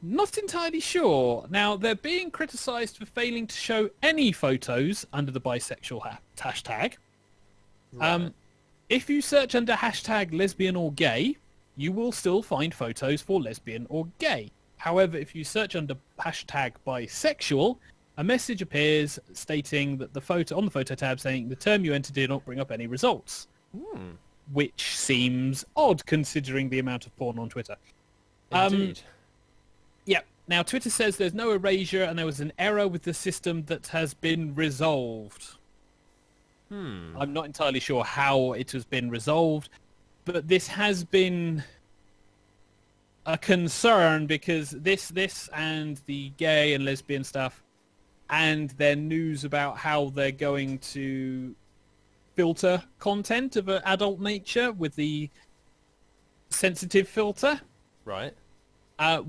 Not entirely sure. Now, they're being criticised for failing to show any photos under the bisexual hashtag. Right. If you search under hashtag lesbian or gay, you will still find photos for lesbian or gay. However, if you search under hashtag bisexual, a message appears stating that on the photo tab saying the term you entered did not bring up any results. Which seems odd considering the amount of porn on Twitter. Indeed. Yeah. Now, Twitter says there's no erasure and there was an error with the system that has been resolved. I'm not entirely sure how it has been resolved, but this has been a concern because this and the gay and lesbian stuff and their news about how they're going to filter content of an adult nature with the sensitive filter. Right.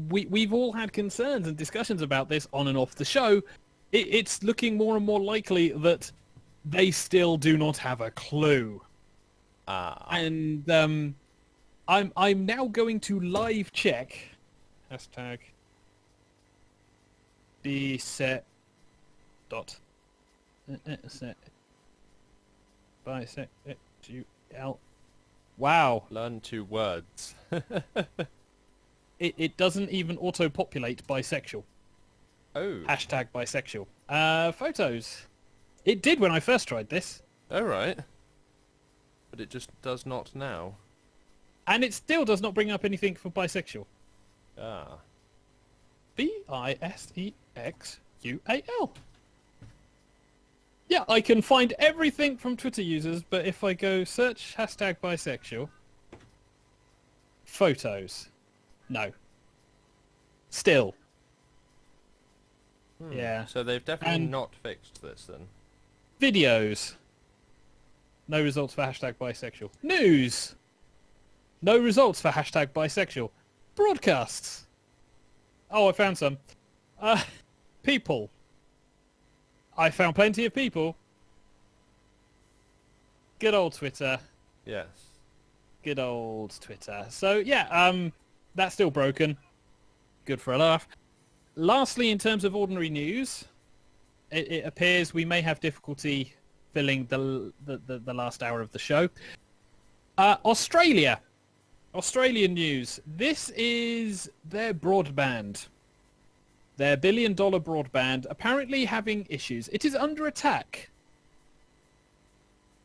We've all had concerns and discussions about this on and off the show. It's looking more and more likely that they still do not have a clue. And I'm now going to live check hashtag bset dot bisexual. Wow. Learn 2 words. It doesn't even auto-populate bisexual. Oh. Hashtag bisexual. Photos. It did when I first tried this. All right. But it just does not now. And it still does not bring up anything for bisexual. Ah. bisexual. Yeah, I can find everything from Twitter users, but if I go search hashtag bisexual, photos, no. Still. Yeah. So they've definitely And- not fixed this then. Videos. No results for hashtag bisexual. News. No results for hashtag bisexual. Broadcasts. Oh, I found some. People. I found plenty of people. Good old Twitter. Yes. Good old Twitter. So yeah, that's still broken. Good for a laugh. Lastly, in terms of ordinary news, it appears we may have difficulty filling the last hour of the show. Australia. Australian news. This is their broadband. Their billion-dollar broadband apparently having issues. It is under attack.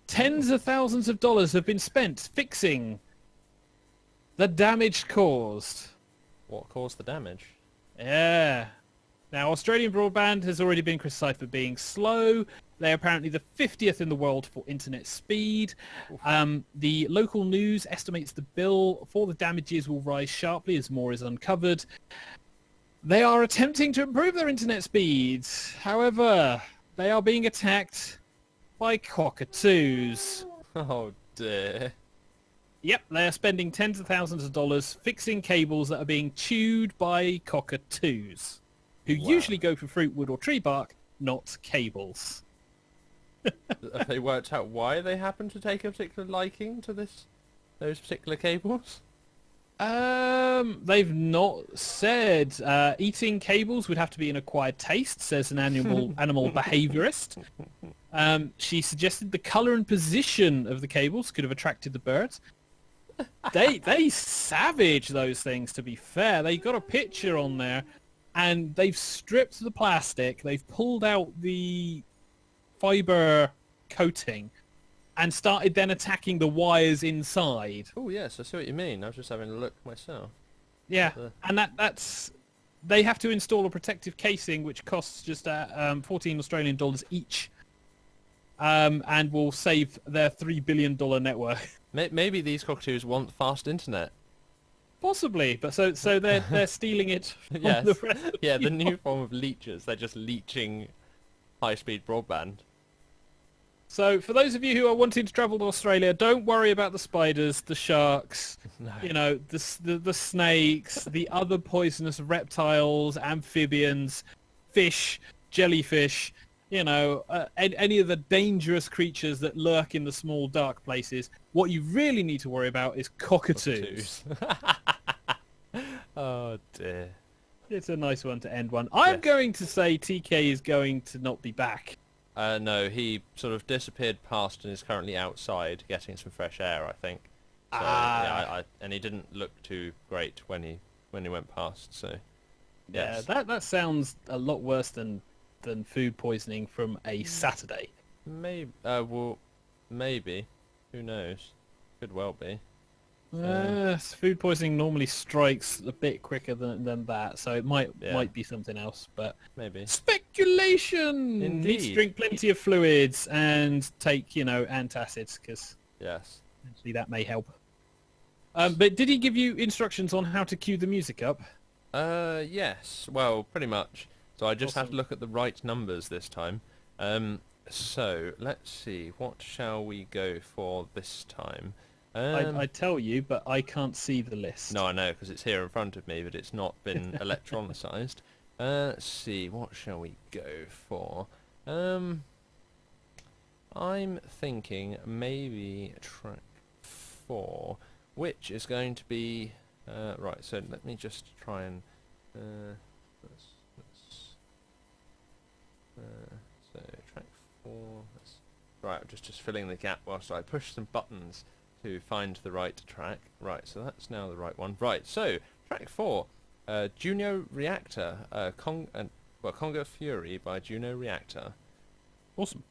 Tens of thousands of dollars have been spent fixing the damage caused. What caused the damage? Yeah. Now, Australian broadband has already been criticised for being slow. They're apparently the 50th in the world for internet speed. The local news estimates the bill for the damages will rise sharply as more is uncovered. They are attempting to improve their internet speeds. However, they are being attacked by cockatoos. Oh dear. Yep, they are spending tens of thousands of dollars fixing cables that are being chewed by cockatoos, who usually go for fruit, wood or tree bark, not cables. Have they worked out why they happen to take a particular liking to those particular cables? They've not said. Eating cables would have to be an acquired taste, says an animal behaviourist. She suggested the colour and position of the cables could have attracted the birds. They savage those things, to be fair. They got a picture on there, and they've stripped the plastic, they've pulled out the fibre coating, and started then attacking the wires inside. Oh yes, I see what you mean. I was just having a look myself. Yeah, and that's... They have to install a protective casing, which costs just 14 Australian dollars each, and will save their $3 billion network. Maybe these cockatoos want fast internet. Possibly, but so they're stealing it from Yes. the rest of Yeah, the people. new form of leechers. They're just leeching high-speed broadband. So for those of you who are wanting to travel to Australia, don't worry about the spiders, the sharks, the snakes, the other poisonous reptiles, amphibians, fish, jellyfish, any of the dangerous creatures that lurk in the small dark places. What you really need to worry about is cockatoos. Oh dear. It's a nice one to end one. I'm going to say TK is going to not be back. No, he sort of disappeared past and is currently outside getting some fresh air, I think. So, and he didn't look too great when he went past. So, yes. Yeah, that sounds a lot worse than food poisoning from a Saturday. Maybe. Maybe. Who knows? Could well be. Food poisoning normally strikes a bit quicker than that, so it might be something else. But maybe speculation. Indeed. Need to drink plenty of fluids and take antacids because actually that may help. But did he give you instructions on how to cue the music up? Yes. Well, pretty much. So I just have to look at the right numbers this time. So let's see. What shall we go for this time? I tell you, but I can't see the list. No, I know, because it's here in front of me, but it's not been electronicized. Let's see, what shall we go for? I'm thinking maybe track 4, which is going to be... right, so let me just try and... so track 4... Right, I'm just filling the gap whilst I push some buttons to find the right track. Right, so that's now the right one. Right, so track 4, Juno Reactor, Conga Fury by Juno Reactor. Awesome.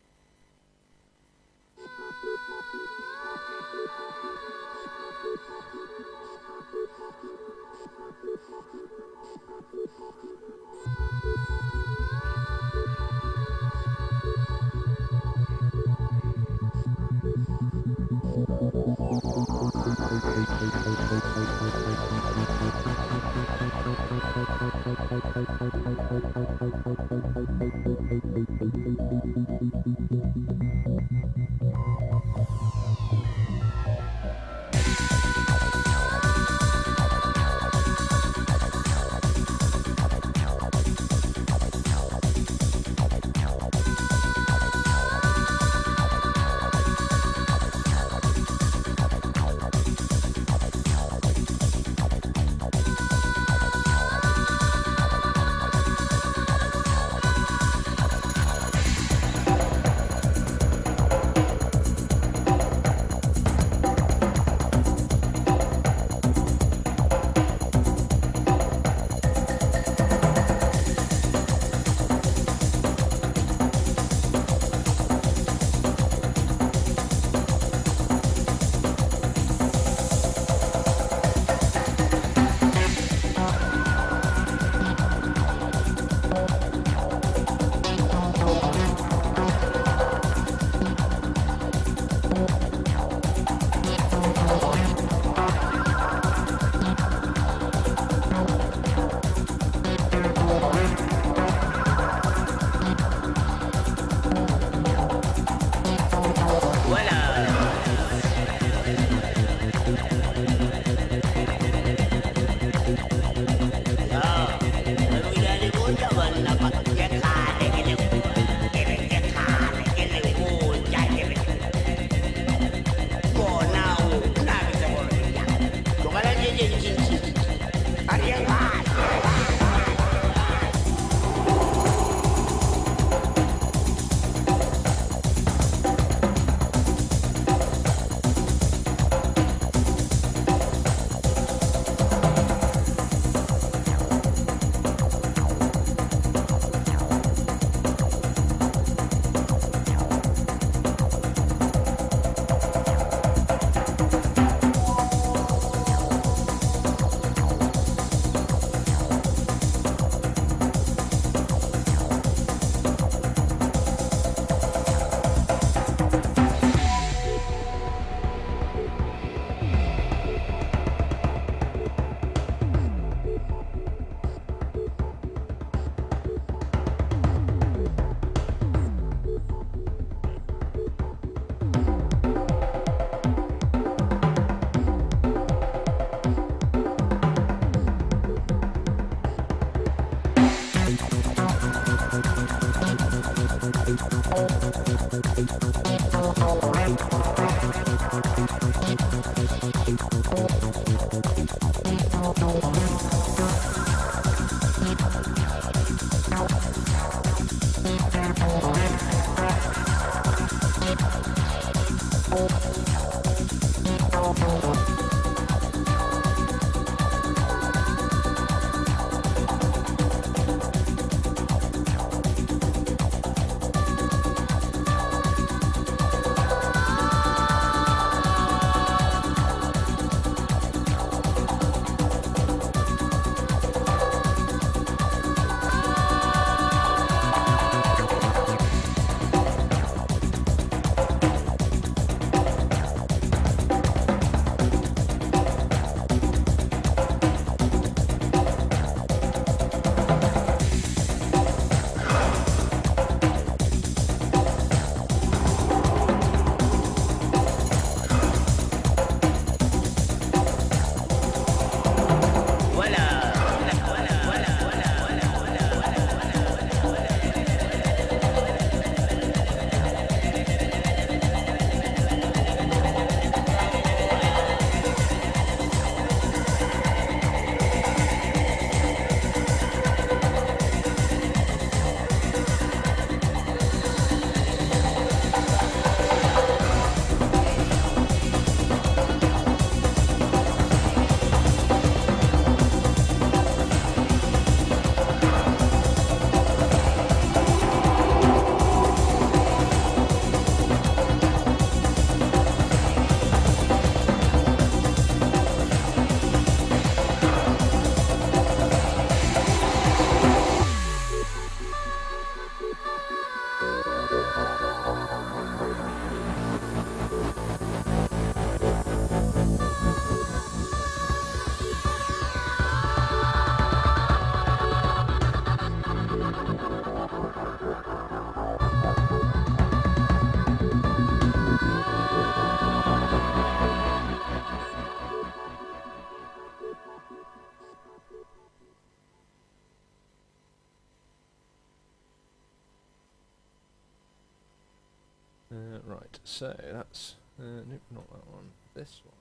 Right, so that's... nope, not that one. This one.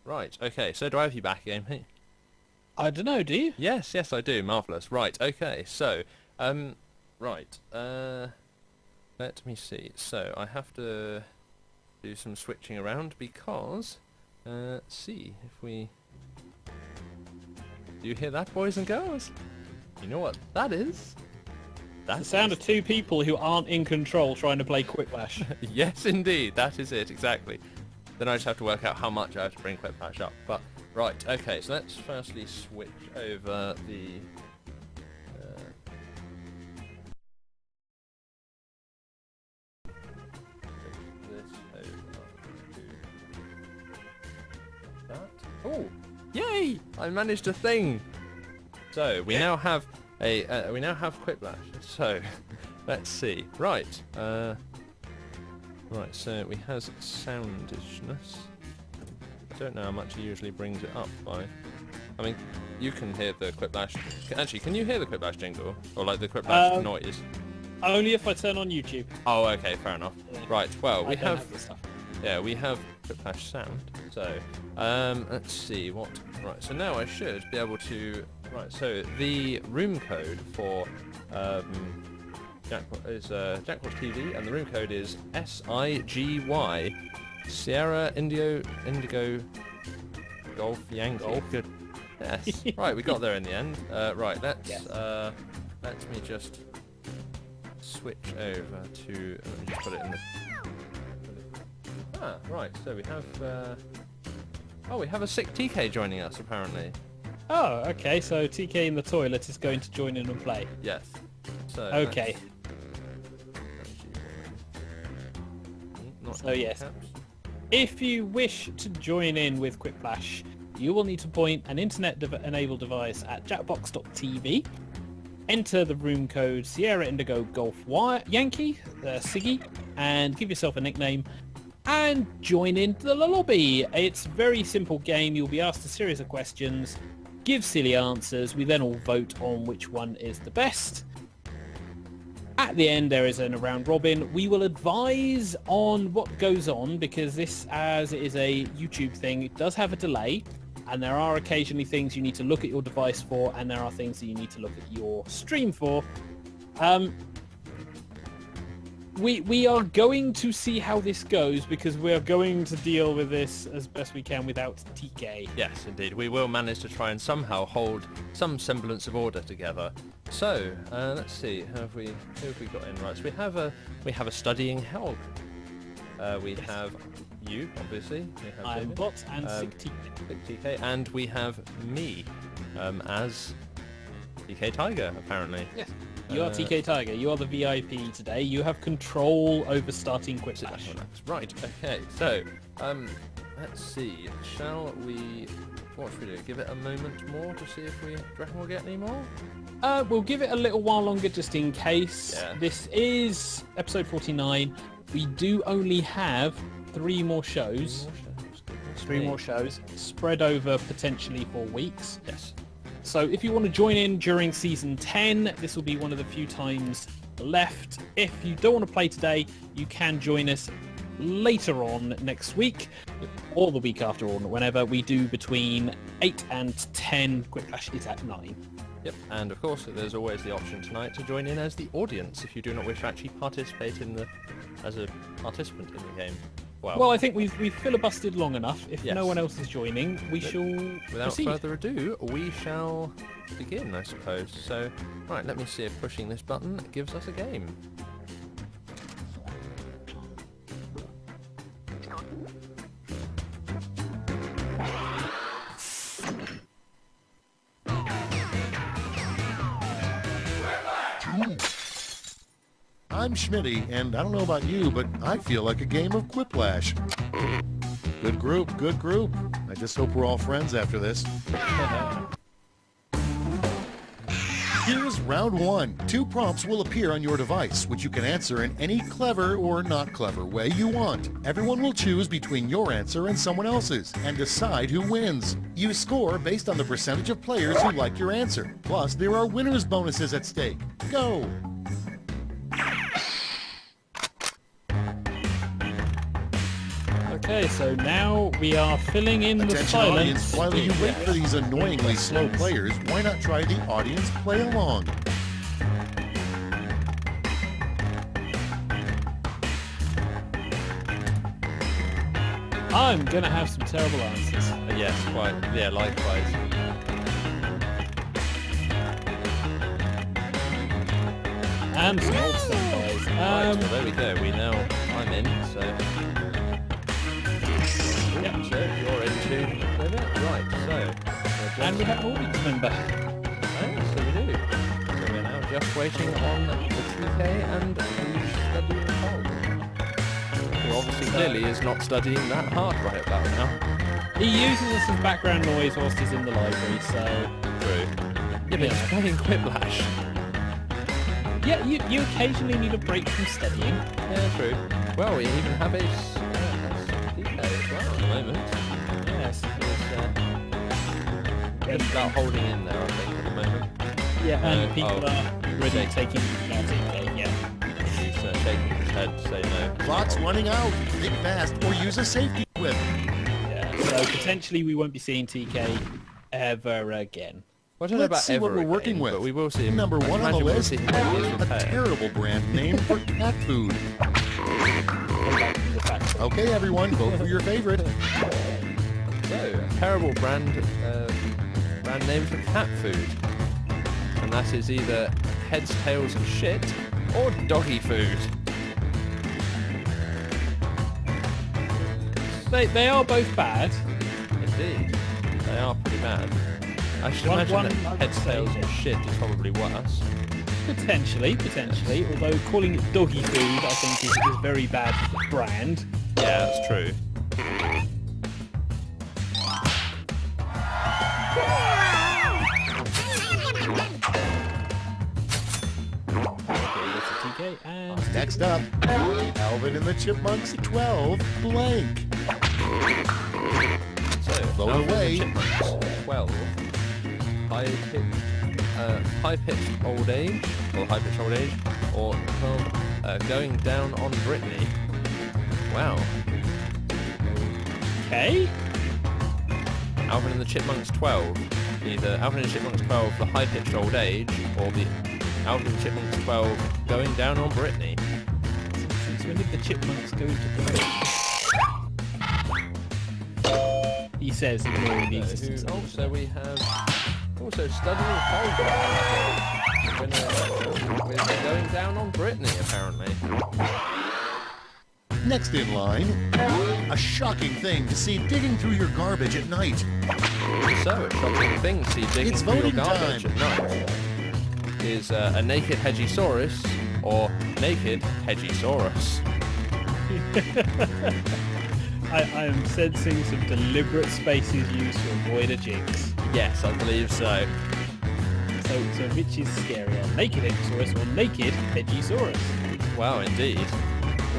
Right, okay, so do I have you back again, mate? I don't know, do you? Yes, yes I do, marvellous. Right, okay, so, right, let me see. So, I have to do some switching around because, see if we... Do you hear that, boys and girls? You know what that is? The sound of two people who aren't in control trying to play Quiplash. Yes, indeed, that is it, exactly. Then I just have to work out how much I have to bring Quiplash up. But, right, okay, so let's firstly switch over the... this over to that. Oh, yay! I managed a thing! So, we now have a, we now have Quiplash. So, let's see. Right, right, so we have soundishness. I don't know how much he usually brings it up by. I mean, you can hear the Quiplash. Actually, can you hear the Quiplash jingle? Or like the Quiplash noise? Only if I turn on YouTube. Oh, okay, fair enough. Yeah. Right, well, I we don't have this stuff. yeah, we have Quiplash sound. So, let's see what. Right, so now I should be able to. Right, so the room code for Jackpot is Jackpot TV, and the room code is SIGY Sierra Indigo Golf Yankee. Golf. Good. Yes. Right, we got there in the end. Right, let's Yes. let me just switch over to. Let me just put it in the. Ah, right. So we have. Oh, we have a sick TK joining us apparently. Oh, okay, so TK in the toilet is going to join in and play. Yes. So. Okay. Not So yes. caps. If you wish to join in with Quiplash, you will need to point an internet-enabled device at jackbox.tv, enter the room code Sierra Indigo Golf Yankee, Siggy, and give yourself a nickname, and join into the lobby. It's a very simple game. You'll be asked a series of questions, give silly answers. We then all vote on which one is the best. At the end, there is a round robin. We will advise on what goes on because this, as it is a YouTube thing, it does have a delay. And there are occasionally things you need to look at your device for, and there are things that you need to look at your stream for. We are going to see how this goes because we are going to deal with this as best we can without TK. Yes, indeed. We will manage to try and somehow hold some semblance of order together. So, let's see. Who have we got in? Right, so we have a studying help. We have you, obviously. We have I'm David. Bot and Sick TK. Sick TK, and we have me as TK Tiger, apparently. Yes. You are TK Tiger. You are the VIP today. You have control over starting quick flash. Right, okay. So, let's see. Shall we... What should we do? Give it a moment more to see if we... Do you reckon we'll get any more? We'll give it a little while longer just in case. Yeah. This is episode 49. We do only have 3 more shows. Three more shows spread over potentially 4 weeks. Yes. So if you want to join in during season 10, this will be one of the few times left. If you don't want to play today, you can join us later on next week or the week after or whenever. We do between 8 and 10. Quick Flash is at 9. Yep, and of course there's always the option tonight to join in as the audience if you do not wish to actually participate as a participant in the game. Well, I think we've filibustered long enough. If Yes. no one else is joining, we shall Without proceed. further ado, we shall begin, I suppose. So, right, let me see if pushing this button gives us a game. I'm Schmitty, and I don't know about you, but I feel like a game of Quiplash. Good group, good group. I just hope we're all friends after this. Here's round 1. 2 prompts will appear on your device, which you can answer in any clever or not clever way you want. Everyone will choose between your answer and someone else's, and decide who wins. You score based on the percentage of players who like your answer. Plus, there are winners' bonuses at stake. Go! Okay, so now we are filling in the Attention silence. audience, while you wait for these annoyingly slow players, why not try the audience play along? I'm gonna have some terrible answers. Yes, quite. Yeah, likewise. And some old stuff, guys. Right, well, there we go. I'm in, so... Yeah. So, you're in too. Right, so... And we have an audience member. Oh, so we do. So we're now just waiting on the TK and the studying Hulk. Who obviously clearly is not studying that hard right about now. He uses us as background noise whilst he's in the library, so... True. Yeah, but he's playing Quiplash. Yeah, you occasionally need a break from studying. Yeah, true. Well, we even have a TK as well at the moment. Yes. It's about holding in there, I think, at the moment. Yeah, and No, people oh, are really shaking. taking that TK, yeah. He's shaking his head to say no. Clock's running out. Think fast or use a safety whip. Yeah, so potentially we won't be seeing TK ever again. Well, I don't know Let's about see what ever we're working again, with. but we will see him. Number I 1 on the imagine we'll list, see him maybe as a pet. terrible brand name for cat food. Go back to the fact. Okay, everyone, vote for your favorite. So, a terrible brand name for cat food. And that is either heads, tails and shit, or doggy food. They are both bad. Indeed. They are pretty bad. I should One- imagine one, that I would heads, say, tails and yeah. shit is probably worse. Potentially. Although calling it doggy food, I think, is very bad for the brand. Yeah, that's true. Okay, that's a TK, and Next up, Alvin and the Chipmunks 12 blank. So, Vote Alvin and the away. Chipmunks, 12. I pick high-pitched old age, or 12, going down on Britney. Wow. Okay. Alvin and the Chipmunks 12. Either Alvin and the Chipmunks 12, the high-pitched old age, or the Alvin and the Chipmunks 12, going down on Britney. Since when did the chipmunks go to the He says ignoring the existence of Also, we have studying Holger. We're going down on Britney, apparently. Next in line, a shocking thing to see digging through your garbage at night. So, a shocking thing to see digging It's through your voting garbage time. at night is a naked Hedgesaurus or naked Hedgesaurus. I am sensing some deliberate spaces used to avoid a jinx. Yes, I believe so. So which is scarier, naked Hedgesaurus or naked Hedgesaurus? Wow, indeed.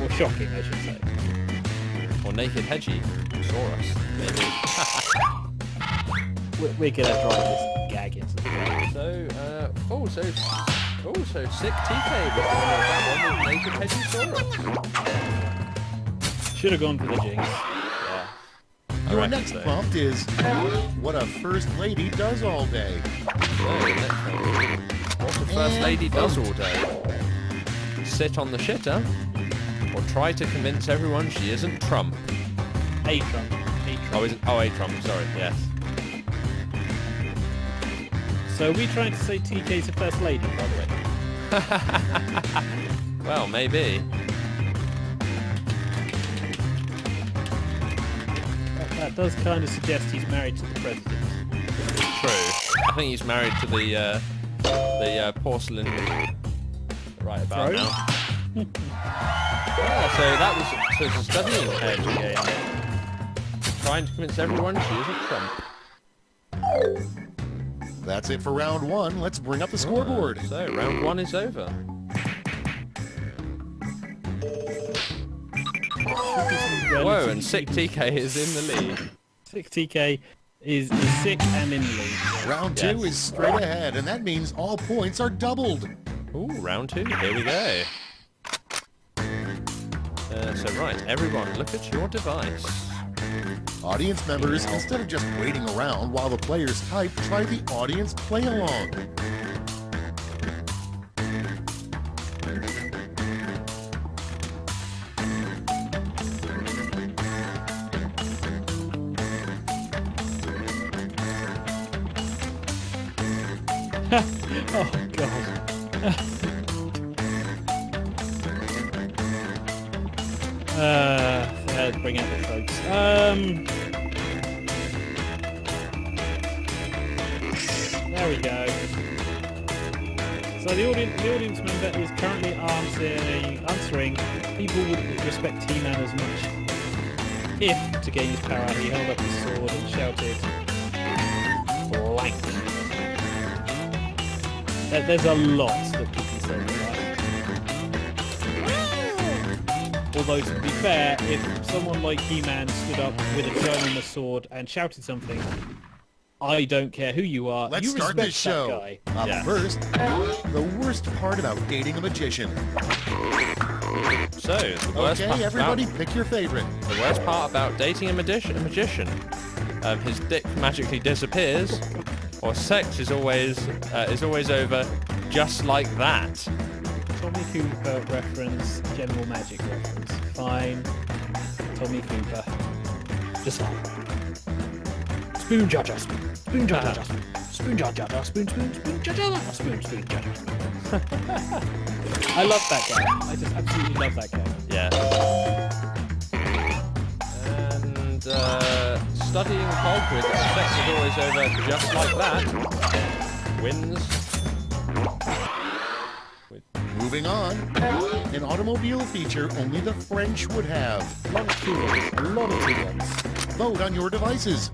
Or shocking, I should say. Or naked Hedgesaurus, maybe. We're gonna drive this gag into the ground. So, also sick TK was that one with naked Hedgesaurus. Should have gone for the jinx. Yeah. I Your reckon next so. prompt is what a first lady does all day. So, next one. What the first lady does all day. Sit on the shitter, or try to convince everyone she isn't Trump. A Trump. A Trump, sorry, yes. So are we trying to say TK's a first lady, by the way? Well, maybe. That does kind of suggest he's married to the president. True. I think he's married to the porcelain right about Throne? now. Yeah, so that was a studying hedge game. Trying to convince everyone she isn't Trump. That's it for round one. Let's bring up the scoreboard. So round one is over. Whoa, and sick TK is in the lead. 6TK is sick and in the lead. Round two Yes. is straight ahead, and that means all points are doubled. Ooh, round two. Here we go. So right, everyone, look at your device. Audience members, instead of just waiting around while the players type, try the audience play along. Oh god. Let's bring out the tropes. There we go. So the audience member is currently answering people would respect He-Man as much if, to gain his power, he held up his sword and shouted blank. There's a lot that could be said for that. Although, to be fair, if someone like He-Man stood up with a ginormous sword and shouted something, I don't care who you are, Let's you start respect this show. that guy. Up Yeah. first, the worst part about dating a magician. So, the worst Okay, part everybody about, pick your favorite. the worst part about dating a magician. His dick magically disappears, or sex is always over just like that. Tommy Cooper reference, General Magic reference. Fine. Tommy Cooper. Just fine. Spoon jar jar spoon. Spoon jar jar jar spoon. Spoon jar jar jar spoon spoon spoon jar jar jar spoon spoon jar jar spoon. I love that guy. I just absolutely love that guy. Yeah. And studying Hog with sex is always over just like that wins. Moving on, an automobile feature only the French would have. A lot of two-ones. A lot of two-ones. Vote on your devices.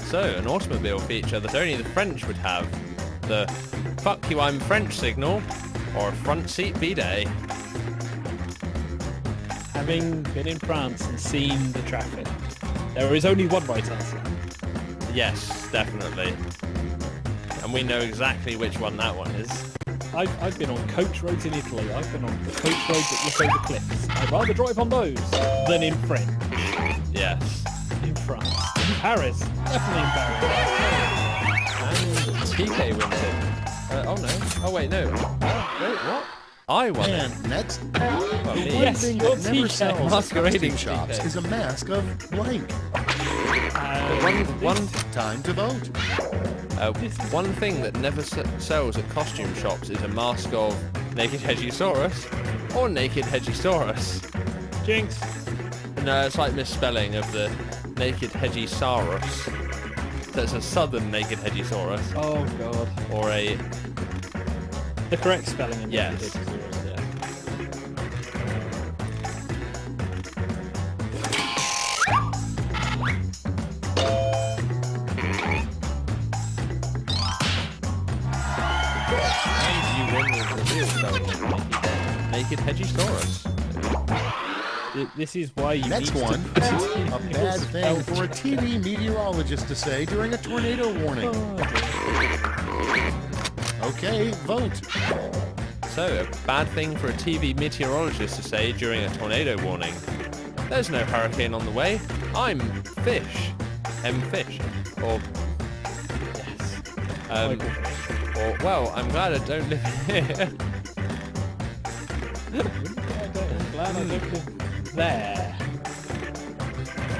So, an automobile feature that only the French would have. The fuck you I'm French signal, or front seat bidet. Having been in France and seen the traffic, there is only one right answer. Yes, definitely. and we know exactly which one that one is. I've been on coach roads in Italy. I've been on coach roads that look over cliffs. I'd rather drive on those than in French. Yes. In France. In Paris. Definitely in Paris. And TK wins it. Oh no. Oh wait, no. Wait, what? I won it. And next, Well, the me. one Yes, thing you're that never TK. sells at Masquerading costume shops TK. is a mask of blank. One Time to vote. one thing that never sells at costume shops is a mask of Naked Hedgesaurus or Naked Hedgesaurus. Jinx. No, it's like misspelling of the Naked Hedgesaurus. That's a southern Naked Hedgesaurus Oh god. or a The correct spelling in yes. Naked Hedgesaurus. Yeah. And you win with the real spelling of Naked Hedgesaurus. This is why you Next need one, to a bad thing for a TV meteorologist to say during a tornado warning. Okay, vote. So, a bad thing for a TV meteorologist to say during a tornado warning. There's no hurricane on the way. I'm fish. Fish. Or... Yes. Or, well, I'm glad I don't live here. I'm glad I don't live there.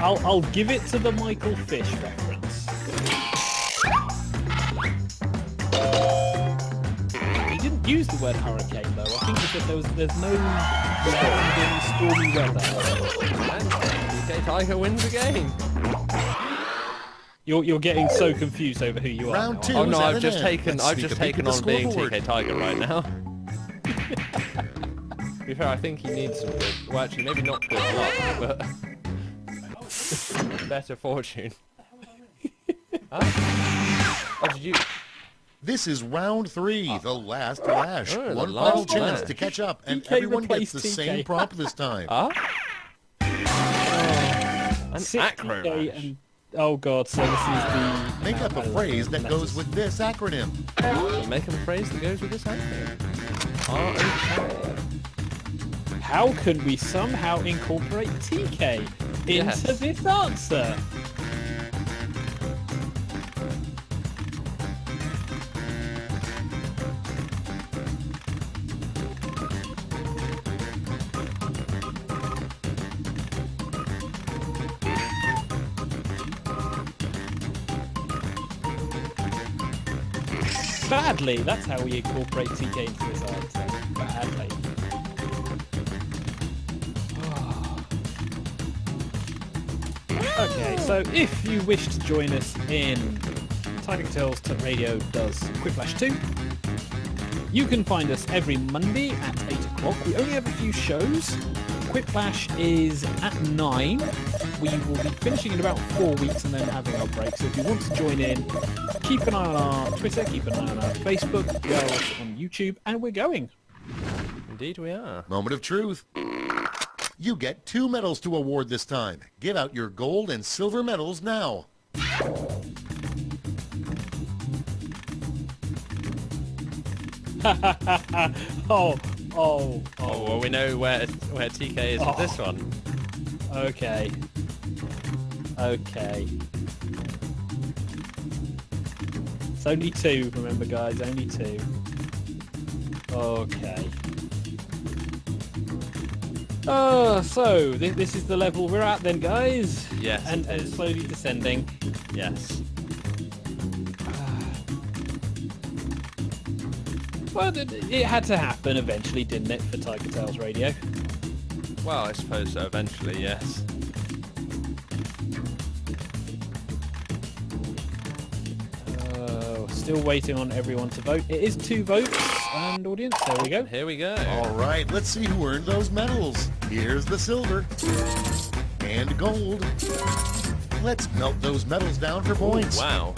I'll give it to the Michael Fish reference. He didn't use the word hurricane though. I think he said there's no stormy weather. And TK Tiger wins again. You're getting so confused over who you are. Round now, two. Oh is no, at I've an just end. taken Let's I've sneak just a peek taken at the on being scoreboard. TK Tiger right now. To be fair, I think he needs some good, well actually maybe not good luck, but better fortune. Huh? Oh, did you? This is round 3, the last lash. Oh, the One last final chance lash. to catch up, and TK everyone gets replaced the TK. same prompt this time. An Sit acro TK lash. and oh god, so this is the Think up a phrase that goes with this acronym. Make a phrase that goes with this acronym. R-O-K. how can we somehow incorporate TK into Yes. this answer? Badly, that's how we incorporate TK into this answer. Badly. Okay, so if you wish to join us in TigerTails to Radio does Quiplash 2, you can find us every Monday at 8 o'clock. We only have a few shows. Quiplash is at 9. We will be finishing in about 4 weeks and then having our break. So if you want to join in, keep an eye on our Twitter, keep an eye on our Facebook, we are also on YouTube, and we're going. Indeed we are. Moment of truth. You get 2 medals to award this time. Give out your gold and silver medals now. Oh, Oh, well we know where TK is with this one. okay. Okay. It's only 2, remember guys, only 2. Okay. So this is the level we're at then, guys. Yes, and, it and is. slowly descending. Yes. Well, it had to happen eventually, didn't it, for TigerTails Radio? Well, I suppose so, eventually, yes. Still waiting on everyone to vote. It is 2 votes, and audience, there we go. Here we go. All right, let's see who earned those medals. Here's the silver and gold. Let's melt those medals down for points. Wow.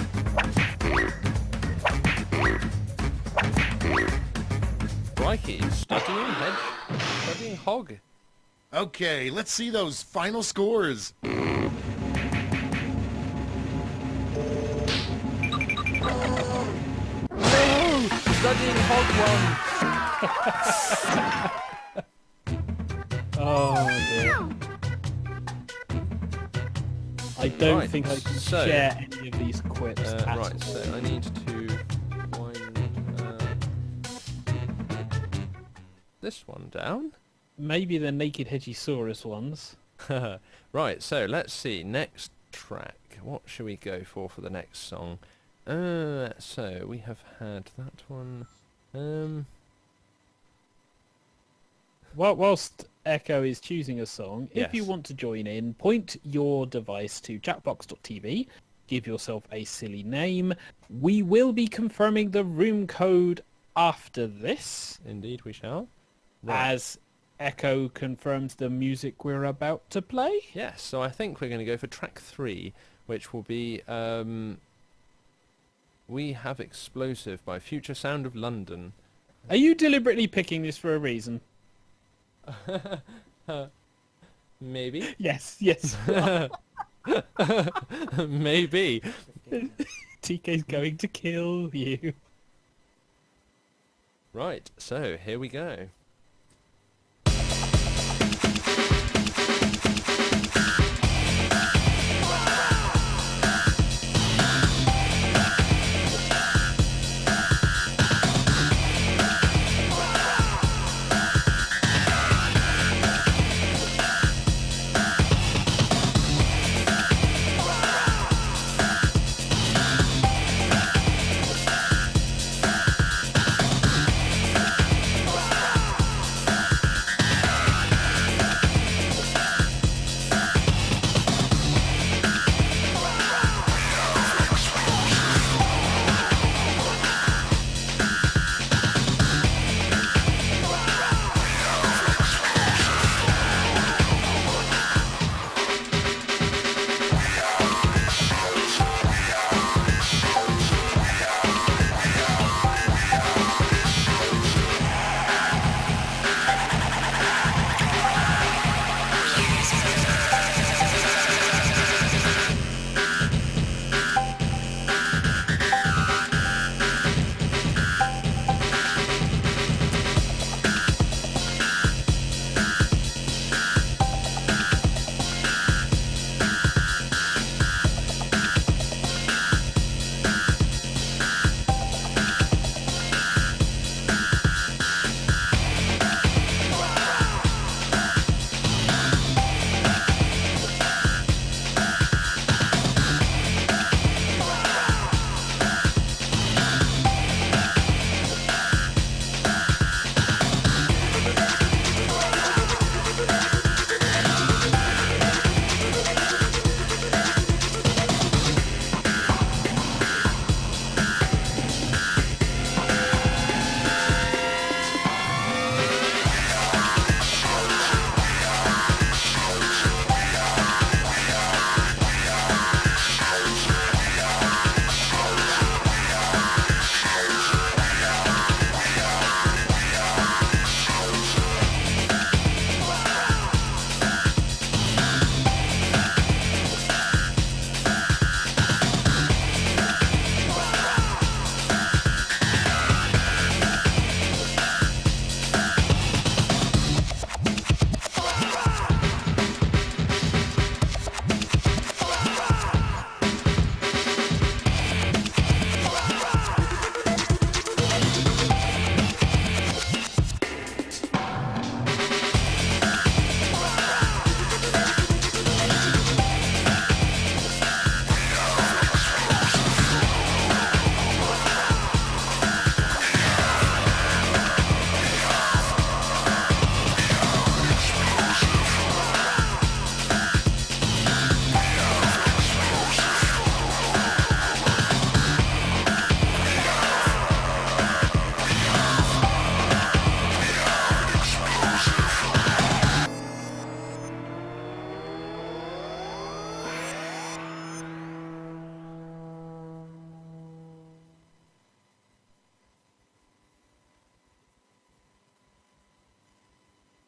Crikey, studying hog. Okay, let's see those final scores. hog one. Oh dear. I don't Right, think I can so, share any of these quips at all. right, so I need to wind this one down. Maybe the Naked Hedgesaurus ones. Right, so let's see. Next track. What shall we go for the next song? So we have had that one. Whilst Echo is choosing a song, if you Yes. want to join in, point your device to chatbox.tv, give yourself a silly name. We will be confirming the room code after this, Indeed, we shall. Right. as Echo confirms the music we're about to play. Yes, so I think we're going to go for track 3, which will be We Have Explosive by Future Sound of London. Are you deliberately picking this for a reason? Maybe. Yes, yes. Maybe. TK's going to kill you. Right, so here we go.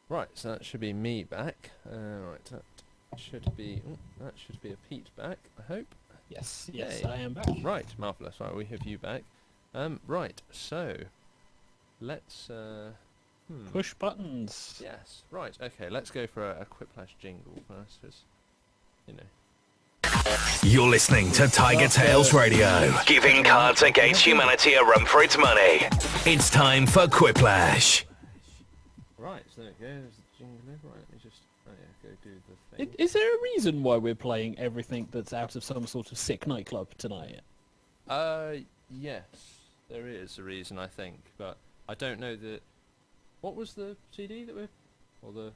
Right, so that should be me back. Right, that should be a Pete back, I hope. Yes, Yay. I am back. Right, marvellous. Right, we have you back. Right, so let's Push buttons. yes, right, okay, let's go for a Quiplash jingle first, 'cause, you know. You're listening to TigerTails Radio, giving Cards Against Humanity a run for its money. It's time for Quiplash. Right, so there it goes, the jingle. Right, let me just, oh yeah, go do the thing. Is there a reason why we're playing everything that's out of some sort of sick nightclub tonight? Yes, there is a reason, I think, but I don't know the... What was the CD that we're... Or the...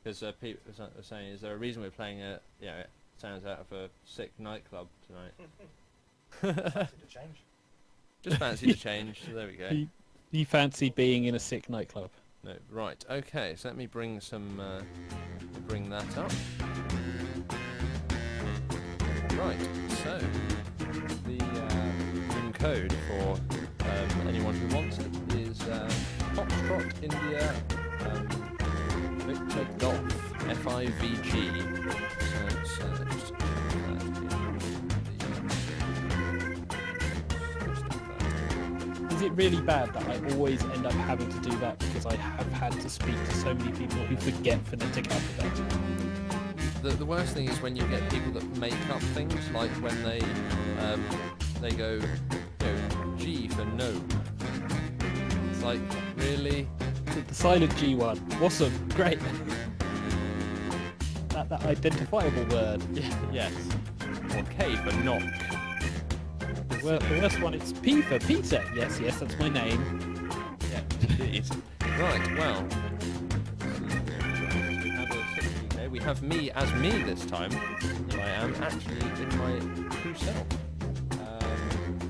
Because people were saying, is there a reason we're playing it sounds out of a sick nightclub tonight? Just fancy to change, so there we go. You fancy being in a sick nightclub? No, right, okay, so let me bring some... bring that up. Right, so... The room code for anyone who wants it is Foxtrot India Victor Golf FIVG. So it's just Is it really bad that I always end up having to do that because I have had to speak to so many people who forget phonetic alphabet? The worst thing is when you get people that make up things, like when they go, G for no. It's like, really? The silent G one. Awesome. Great. That identifiable word. Yes. Or K for knock. The worst one, it's P for Peter. Yes, that's my name. Yeah, indeed. Right, well. We have me as me this time. I am actually in my true self.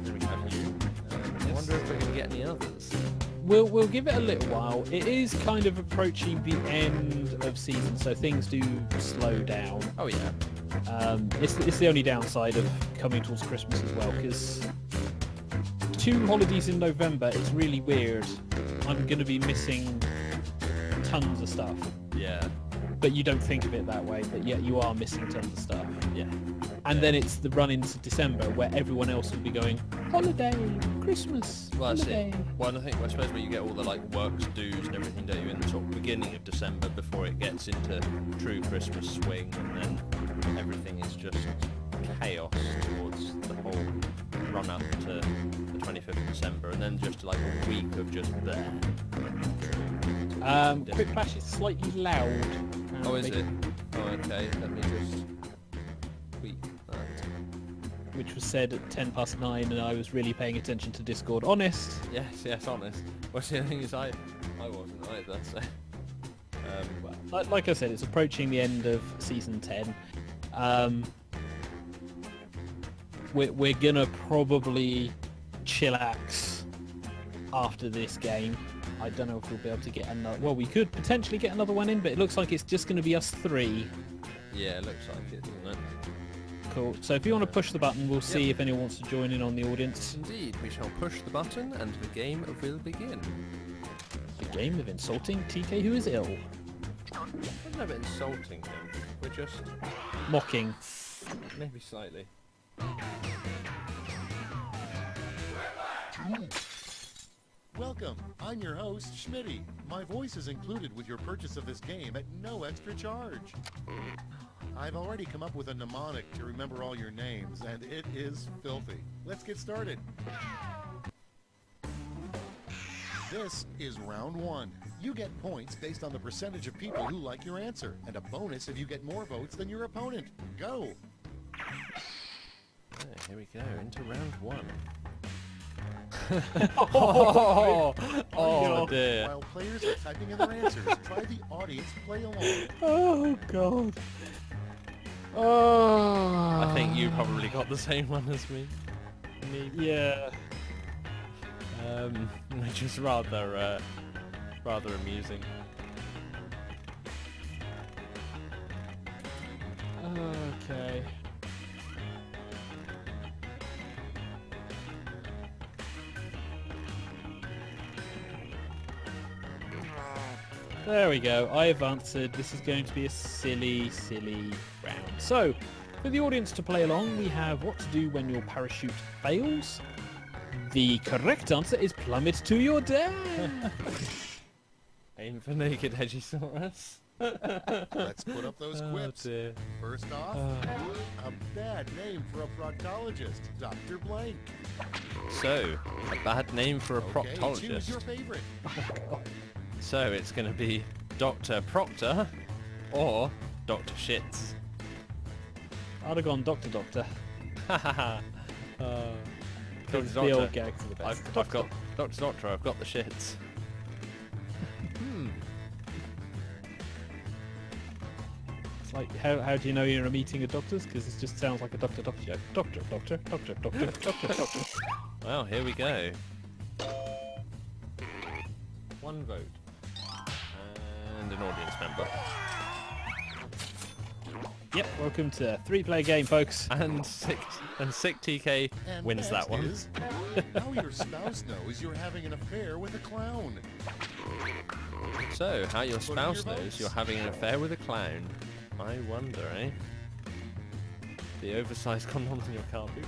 Then we have you. I wonder if we're going to get any others. We'll give it a little while. It is kind of approaching the end of season, so things do slow down. Oh yeah. It's the only downside of coming towards Christmas as well, because 2 holidays in November, it's really weird. I'm going to be missing tons of stuff. Yeah. But you don't think of it that way, but yet you are missing tons of stuff. Yeah. And then it's the run into December where everyone else will be going, holiday, Christmas, Well, that's holiday. it. Well, I suppose where you get all the works, dues and everything, don't you, in the sort of beginning of December before it gets into true Christmas swing, and then everything is just chaos towards the whole run up to the 25th of December, and then just a week of just there. Quick Flash is slightly loud. Oh, is it? Oh, okay. Let me just tweak that. Which was said at 9:10, and I was really paying attention to Discord. Honest. Yes, honest. Well, see, the thing is, I wasn't either, so... Like I said, it's approaching the end of season 10. We're gonna probably chillax after this game. I don't know if we'll be able to get another... Well, we could potentially get another one in, but it looks like it's just going to be us 3. Yeah, it looks like it, doesn't it? Cool. So if you want to push the button, we'll see if anyone wants to join in on the audience. Indeed, we shall push the button and the game will begin. The game of insulting TK who is ill. We're never insulting him. We're just... Mocking. maybe slightly. Welcome. I'm your host, Schmitty. My voice is included with your purchase of this game at no extra charge. I've already come up with a mnemonic to remember all your names, and it is filthy. Let's get started. This is round 1. You get points based on the percentage of people who like your answer, and a bonus if you get more votes than your opponent. Go! Okay, here we go, into round 1. Oh dear. While players are typing in their answers, try the audience play along. Oh god. Oh. I think you probably got the same one as me. Yeah. Which is rather amusing. Okay. There we go. I have answered. This is going to be a silly, silly round. So, for the audience to play along, we have what to do when your parachute fails, The correct answer is plummet to your death. Aim for naked Edgisaurus. Let's put up those quips. Dear. First off, a bad name for a proctologist, Dr. Blank. So, a bad name for a Okay, choose proctologist. your favorite. So it's going to be Dr. Proctor or Dr. Shits. I'd have gone Doctor. Doctor Because the Doctor. old gags are the best. I've got Doctor. I've got the shits. It's like, how do you know you're in a meeting of doctors? Because it just sounds like a doctor joke. Doctor. Well, here we go. One vote. And an audience member. Yep, welcome to 3-player game, folks. And sick TK And wins that next one. is, how your spouse knows you're having an affair with a clown. So, how your Put in spouse your knows votes. you're having an affair with a clown. I wonder, eh? The oversized condoms in your car boot?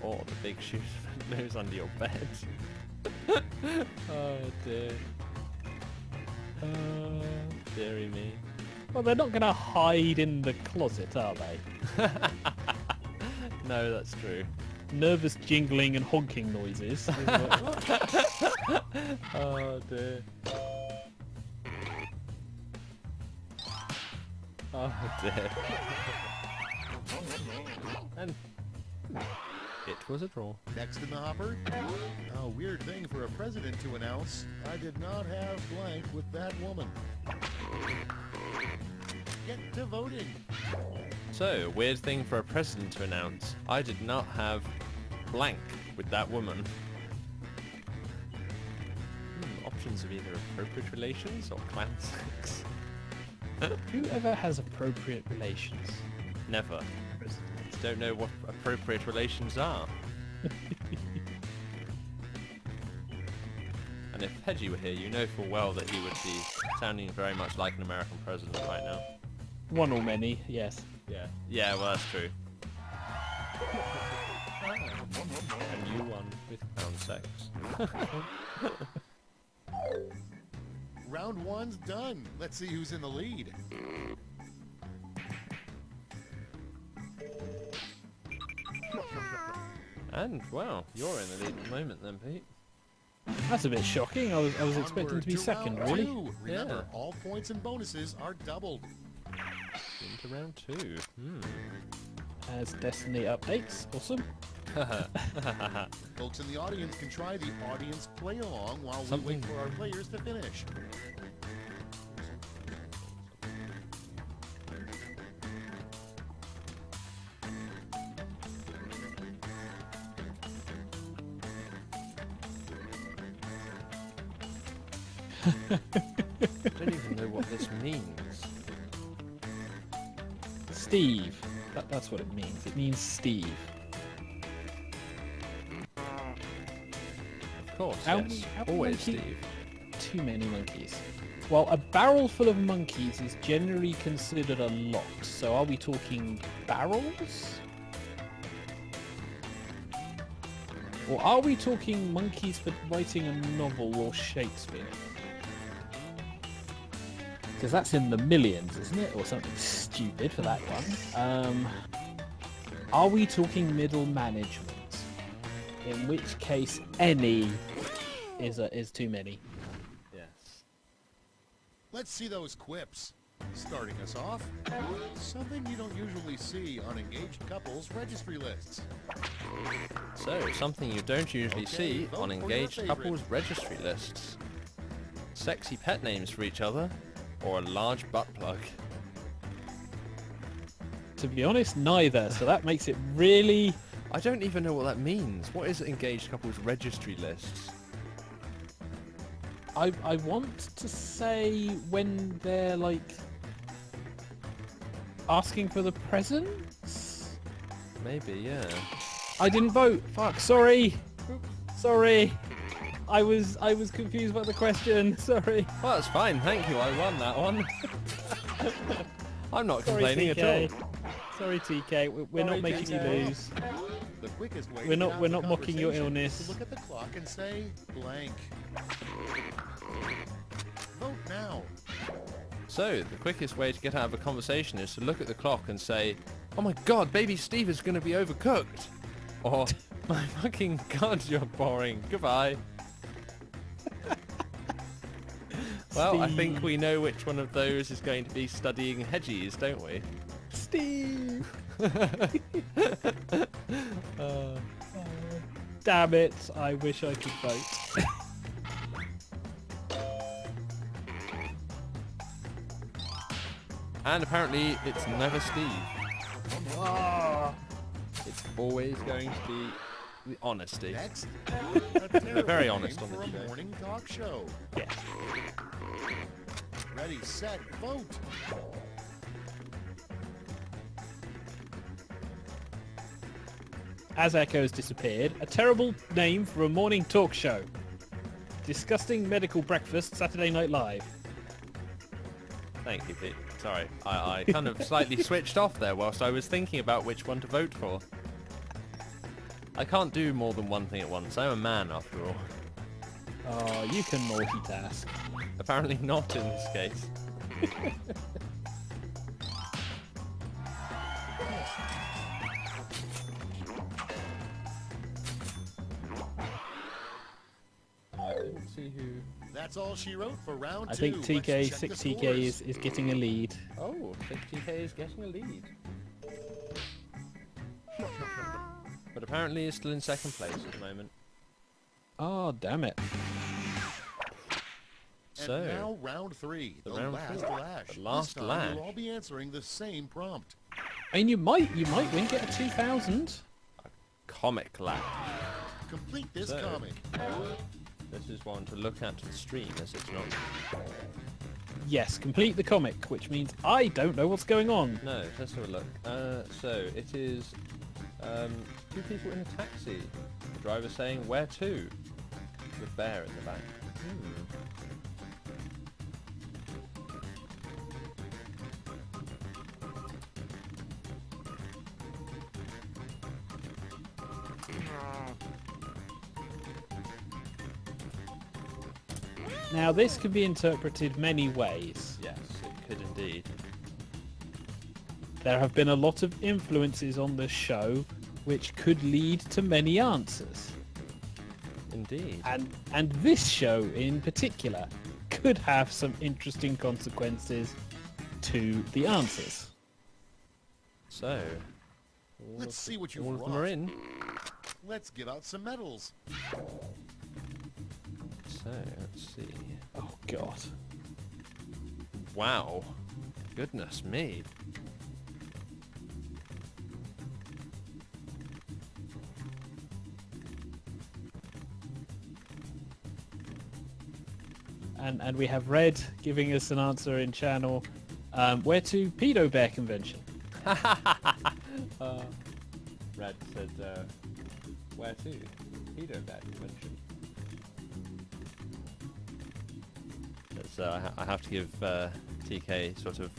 Or the big shoes nose under your bed? Oh dear. Dearie me. Well, they're not going to hide in the closet, are they? No, that's true. Nervous jingling and honking noises. Oh dear. Oh dear. And it was a draw. Next in the hopper, a weird thing for a president to announce. I did not have blank with that woman. Get to voting. So, weird thing for a president to announce. I did not have blank with that woman. Options of either appropriate relations or clan sex. Whoever has appropriate relations. Never. Don't know what appropriate relations are. And if Hedgie were here, you know full well that he would be sounding very much like an American president right now. One or many, yes. Yeah. Yeah, well that's true. And you won with clown sex. Round one's done. Let's see who's in the lead. And, well, you're in the lead at the moment then, Pete. That's a bit shocking. I was Onward expecting to be second, round really. two. Remember, Yeah. all points and bonuses are doubled. Into round two. As Destiny updates. Awesome. Folks in the audience can try the audience play along while we Something- wait for our players to finish. I don't even know what this means. Steve. That's what it means. It means Steve. Of course, How yes. many Always monkey- Steve. Too many monkeys. Well, a barrel full of monkeys is generally considered a lot. So are we talking barrels? Or are we talking monkeys for writing a novel or Shakespeare? Because that's in the millions, isn't it? Or something stupid for that one. Are we talking middle management? In which case, any is too many. Yes. Let's see those quips. Starting us off, something you don't usually see on engaged couples registry lists. So, something you don't usually Okay, see vote on for your engaged favorite. couples registry lists. Sexy pet names for each other, or a large butt plug. To be honest, neither. So that makes it really... I don't even know what that means. What is engaged couples registry lists? I want to say when they're like asking for the presents. Maybe, yeah. I didn't vote. Fuck. Sorry. Sorry. I was confused about the question. Sorry. Well, that's fine. Thank you. I won that one. I'm not Sorry, complaining at TK. all. Sorry, TK. We're Sorry, not making you TK. lose. The quickest way We're to not- get out we're of the not mocking your conversation is illness. to look at the clock and say blank. Vote now. So, the quickest way to get out of a conversation is to look at the clock and say, "Oh my god, baby Steve is going to be overcooked." Or, "My fucking god, you're boring. Goodbye." Well, I think Steve. we know which one of those is going to be studying hedgies, don't we? Steve. Damn it! I wish I could vote. And apparently, it's never Steve. It's always going to be the honesty. Next, They're very honest on for the a show. morning talk show. Yeah. Ready, set, vote. As Echo's disappeared, a terrible name for a morning talk show. Disgusting medical breakfast, Saturday Night Live. Thank you, Pete. Sorry, I kind of slightly switched off there whilst I was thinking about which one to vote for. I can't do more than one thing at once. I'm a man, after all. Oh, you can multitask. Apparently not in this case. I didn't see who... That's all she wrote for round I two. think Let's TK, check the 6TK scores. is getting a lead. Oh, 60k is getting a lead. But apparently is still in second place at the moment. Oh, damn it. And So, now round three, the round last three. lash. The last this time lash. You'll all be answering the same prompt. I mean, you might win, get a 2,000. comic lab. Complete this So- comic. This is one to look at the stream as it's not... Yes, complete the comic, which means I don't know what's going on. No, let's have a look. So, it is two people in a taxi. The driver saying, "Where to?" With bear in the back. Now, this can be interpreted many ways. Yes, it could indeed. There have been a lot of influences on the show which could lead to many answers. Indeed. And this show in particular could have some interesting consequences to the answers. So, Let's see what you've all of them brought. are in. Let's give out some medals. So, let's see. Oh god. Wow. Goodness me. And we have Red giving us an answer in channel. Where to? Pedo Bear Convention. Red said, "Where to? Pedo Bear Convention." So I have to give TK sort of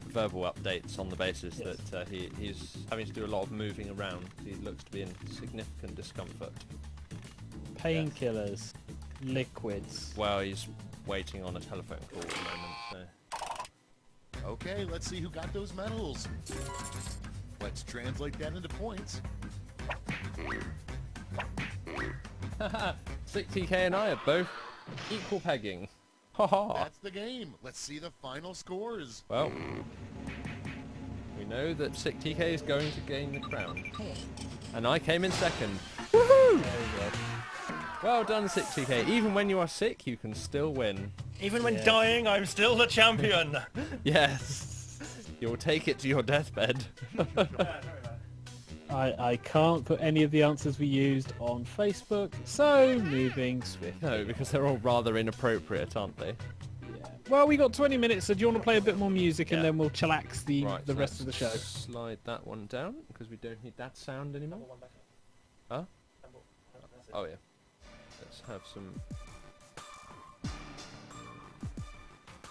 verbal updates on the basis Yes. that he's having to do a lot of moving around. He looks to be in significant discomfort. Painkillers. Liquids. Well, he's waiting on a telephone call at the moment, so... Okay, let's see who got those medals. Let's translate that into points. Sick TK and I are both equal pegging. Haha. That's the game. Let's see the final scores. Well, we know that Sick TK is going to gain the crown. And I came in second. Woohoo! Well done, Sick TK. Even when you are sick, you can still win. Even when dying, I'm still the champion. Yes. You'll take it to your deathbed. I can't put any of the answers we used on Facebook, so moving swift. No, because they're all rather inappropriate, aren't they? Well, we got 20 minutes, so do you want to play a bit more music and Yeah. then we'll chillax the Right, the so rest of the show? let's slide that one down, because we don't need that sound anymore. Huh? Oh yeah. Let's have some...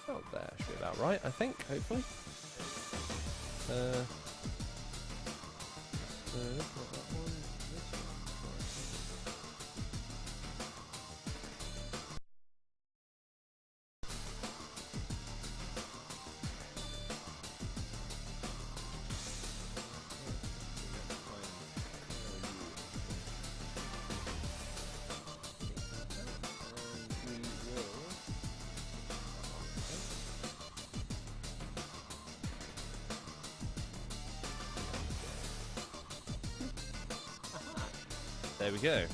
Oh, there should be about right, I think, hopefully. Look at that one. There we go.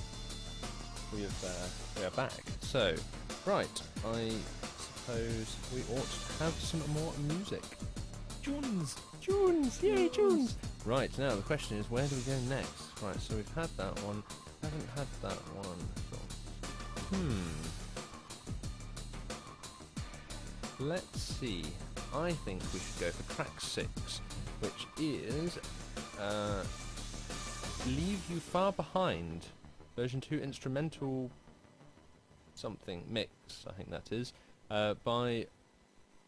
We are back. So, right, I suppose we ought to have some more music. Tunes! Tunes! Yay, tunes! Right, now the question is, where do we go next? Right, so we've had that one. Haven't had that one. Let's see. I think we should go for track 6, which is Leave You Far Behind, version 2 instrumental something mix, I think that is, by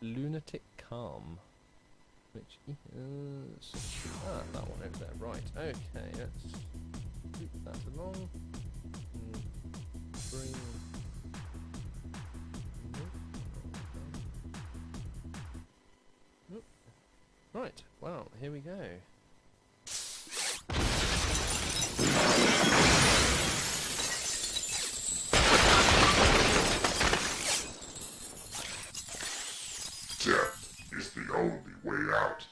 Lunatic Calm, which is that one over there. Right, okay, let's loop that along. Bring. Nope. Right, well, here we go. Death is the only way out.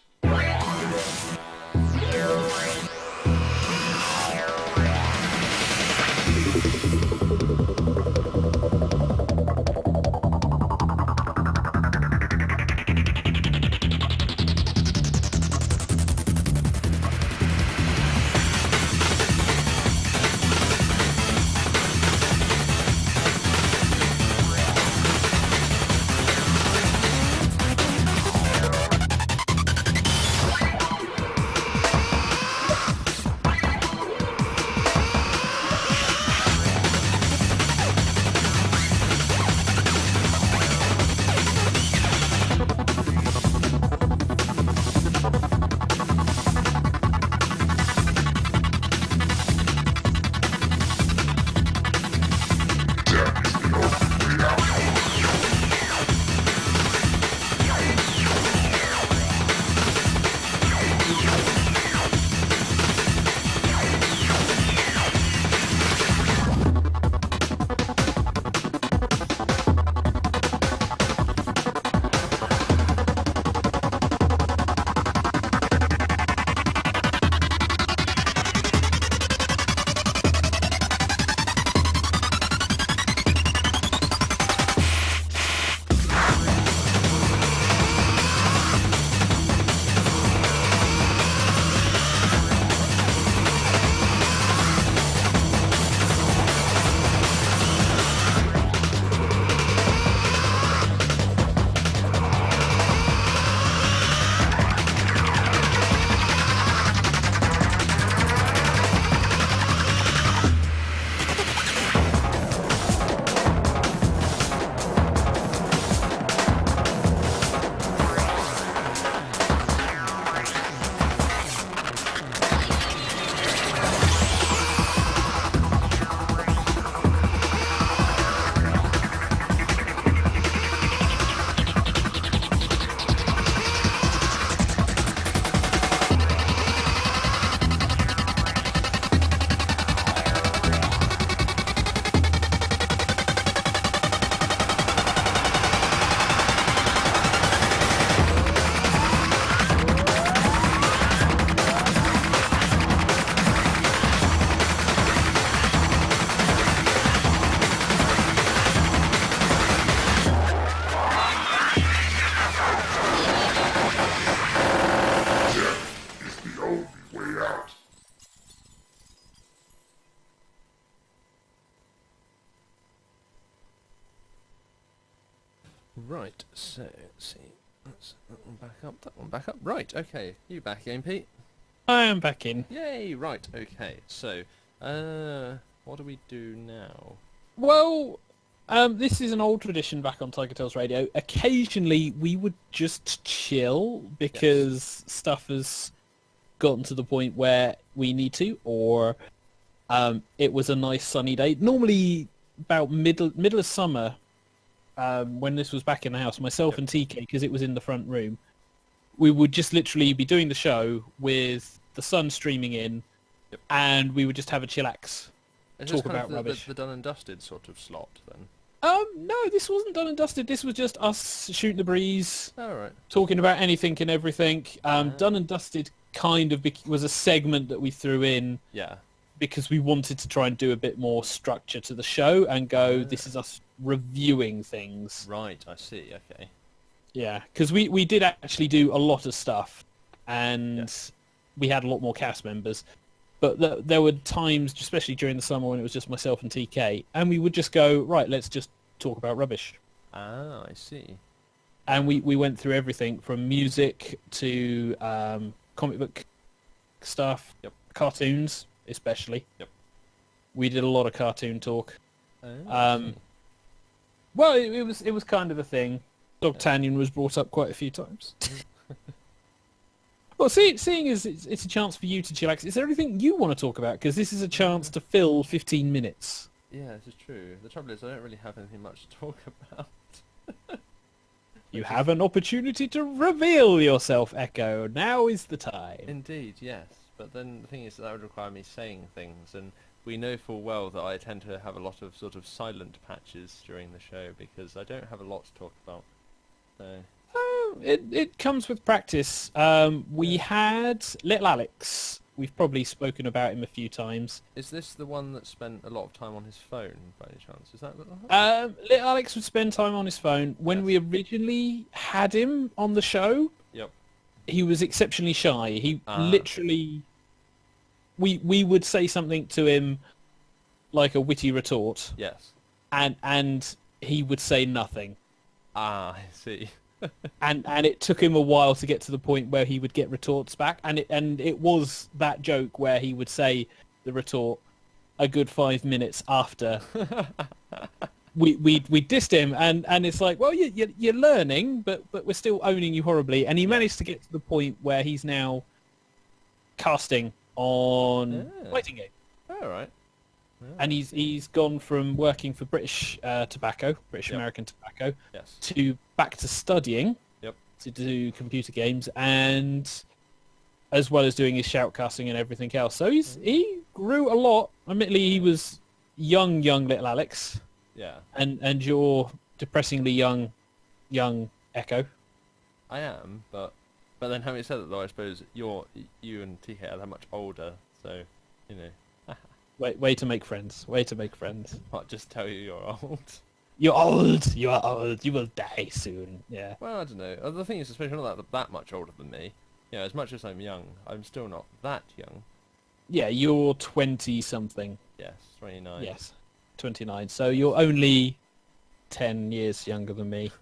Right, so let's see. That's that one back up, that one back up. Right, okay. You back again, Pete? I am back in. Yay, right, okay. So, what do we do now? Well, this is an old tradition back on TigerTails Radio. Occasionally, we would just chill because stuff has gotten to the point where we need to, or it was a nice sunny day. Normally, about middle of summer, when this was back in the house, myself and TK, because it was in the front room, we would just literally be doing the show with the sun streaming in, and we would just have a chillax, talk about rubbish. The done and dusted sort of slot, then? No, this wasn't done and dusted. This was just us shooting the breeze, Right. talking about anything and everything. Done and dusted kind of was a segment that we threw in. Yeah. because we wanted to try and do a bit more structure to the show and go, this is us reviewing things. Right, I see. Okay. Yeah, because we did actually do a lot of stuff, and we had a lot more cast members. But there were times, especially during the summer, when it was just myself and TK, and we would just go, right, let's just talk about rubbish. Ah, I see. And we went through everything from music to comic book stuff, cartoons especially. Yep. We did a lot of cartoon talk. I see. Well, it was kind of a thing. Dogtanian was brought up quite a few times. Well, seeing as it's a chance for you to chillax, is there anything you want to talk about? Because this is a chance to fill 15 minutes. Yeah, this is true. The trouble is I don't really have anything much to talk about. You have an opportunity to reveal yourself, Echo. Now is the time. Indeed, yes. But then the thing is that would require me saying things, and we know full well that I tend to have a lot of sort of silent patches during the show because I don't have a lot to talk about. So... It comes with practice. We had Little Alex. We've probably spoken about him a few times. Is this the one that spent a lot of time on his phone, by any chance? Is that... Little Alex would spend time on his phone. When we originally had him on the show, he was exceptionally shy. He literally... We would say something to him like a witty retort. Yes. And he would say nothing. Ah, I see. and it took him a while to get to the point where he would get retorts back, and it was that joke where he would say the retort a good 5 minutes after we dissed him, and it's like, well, you're learning, but we're still owning you horribly. And he managed to get to the point where he's now casting on fighting game. All right. And he's gone from working for British American Tobacco, to back to studying to do computer games, and as well as doing his shoutcasting and everything else. So he grew a lot. Admittedly, he was young little Alex. Yeah. And you're depressingly young Echo. I am, but then having said that though, I suppose you and TK are that much older, so you know. Way to make friends. Way to make friends. I'll just tell you you're old. You're old. You are old. You will die soon. Yeah. Well, I don't know. The thing is, especially not that much older than me. You know, as much as I'm young, I'm still not that young. Yeah, you're 20-something. Yes, 29. Yes, 29. So you're only 10 years younger than me.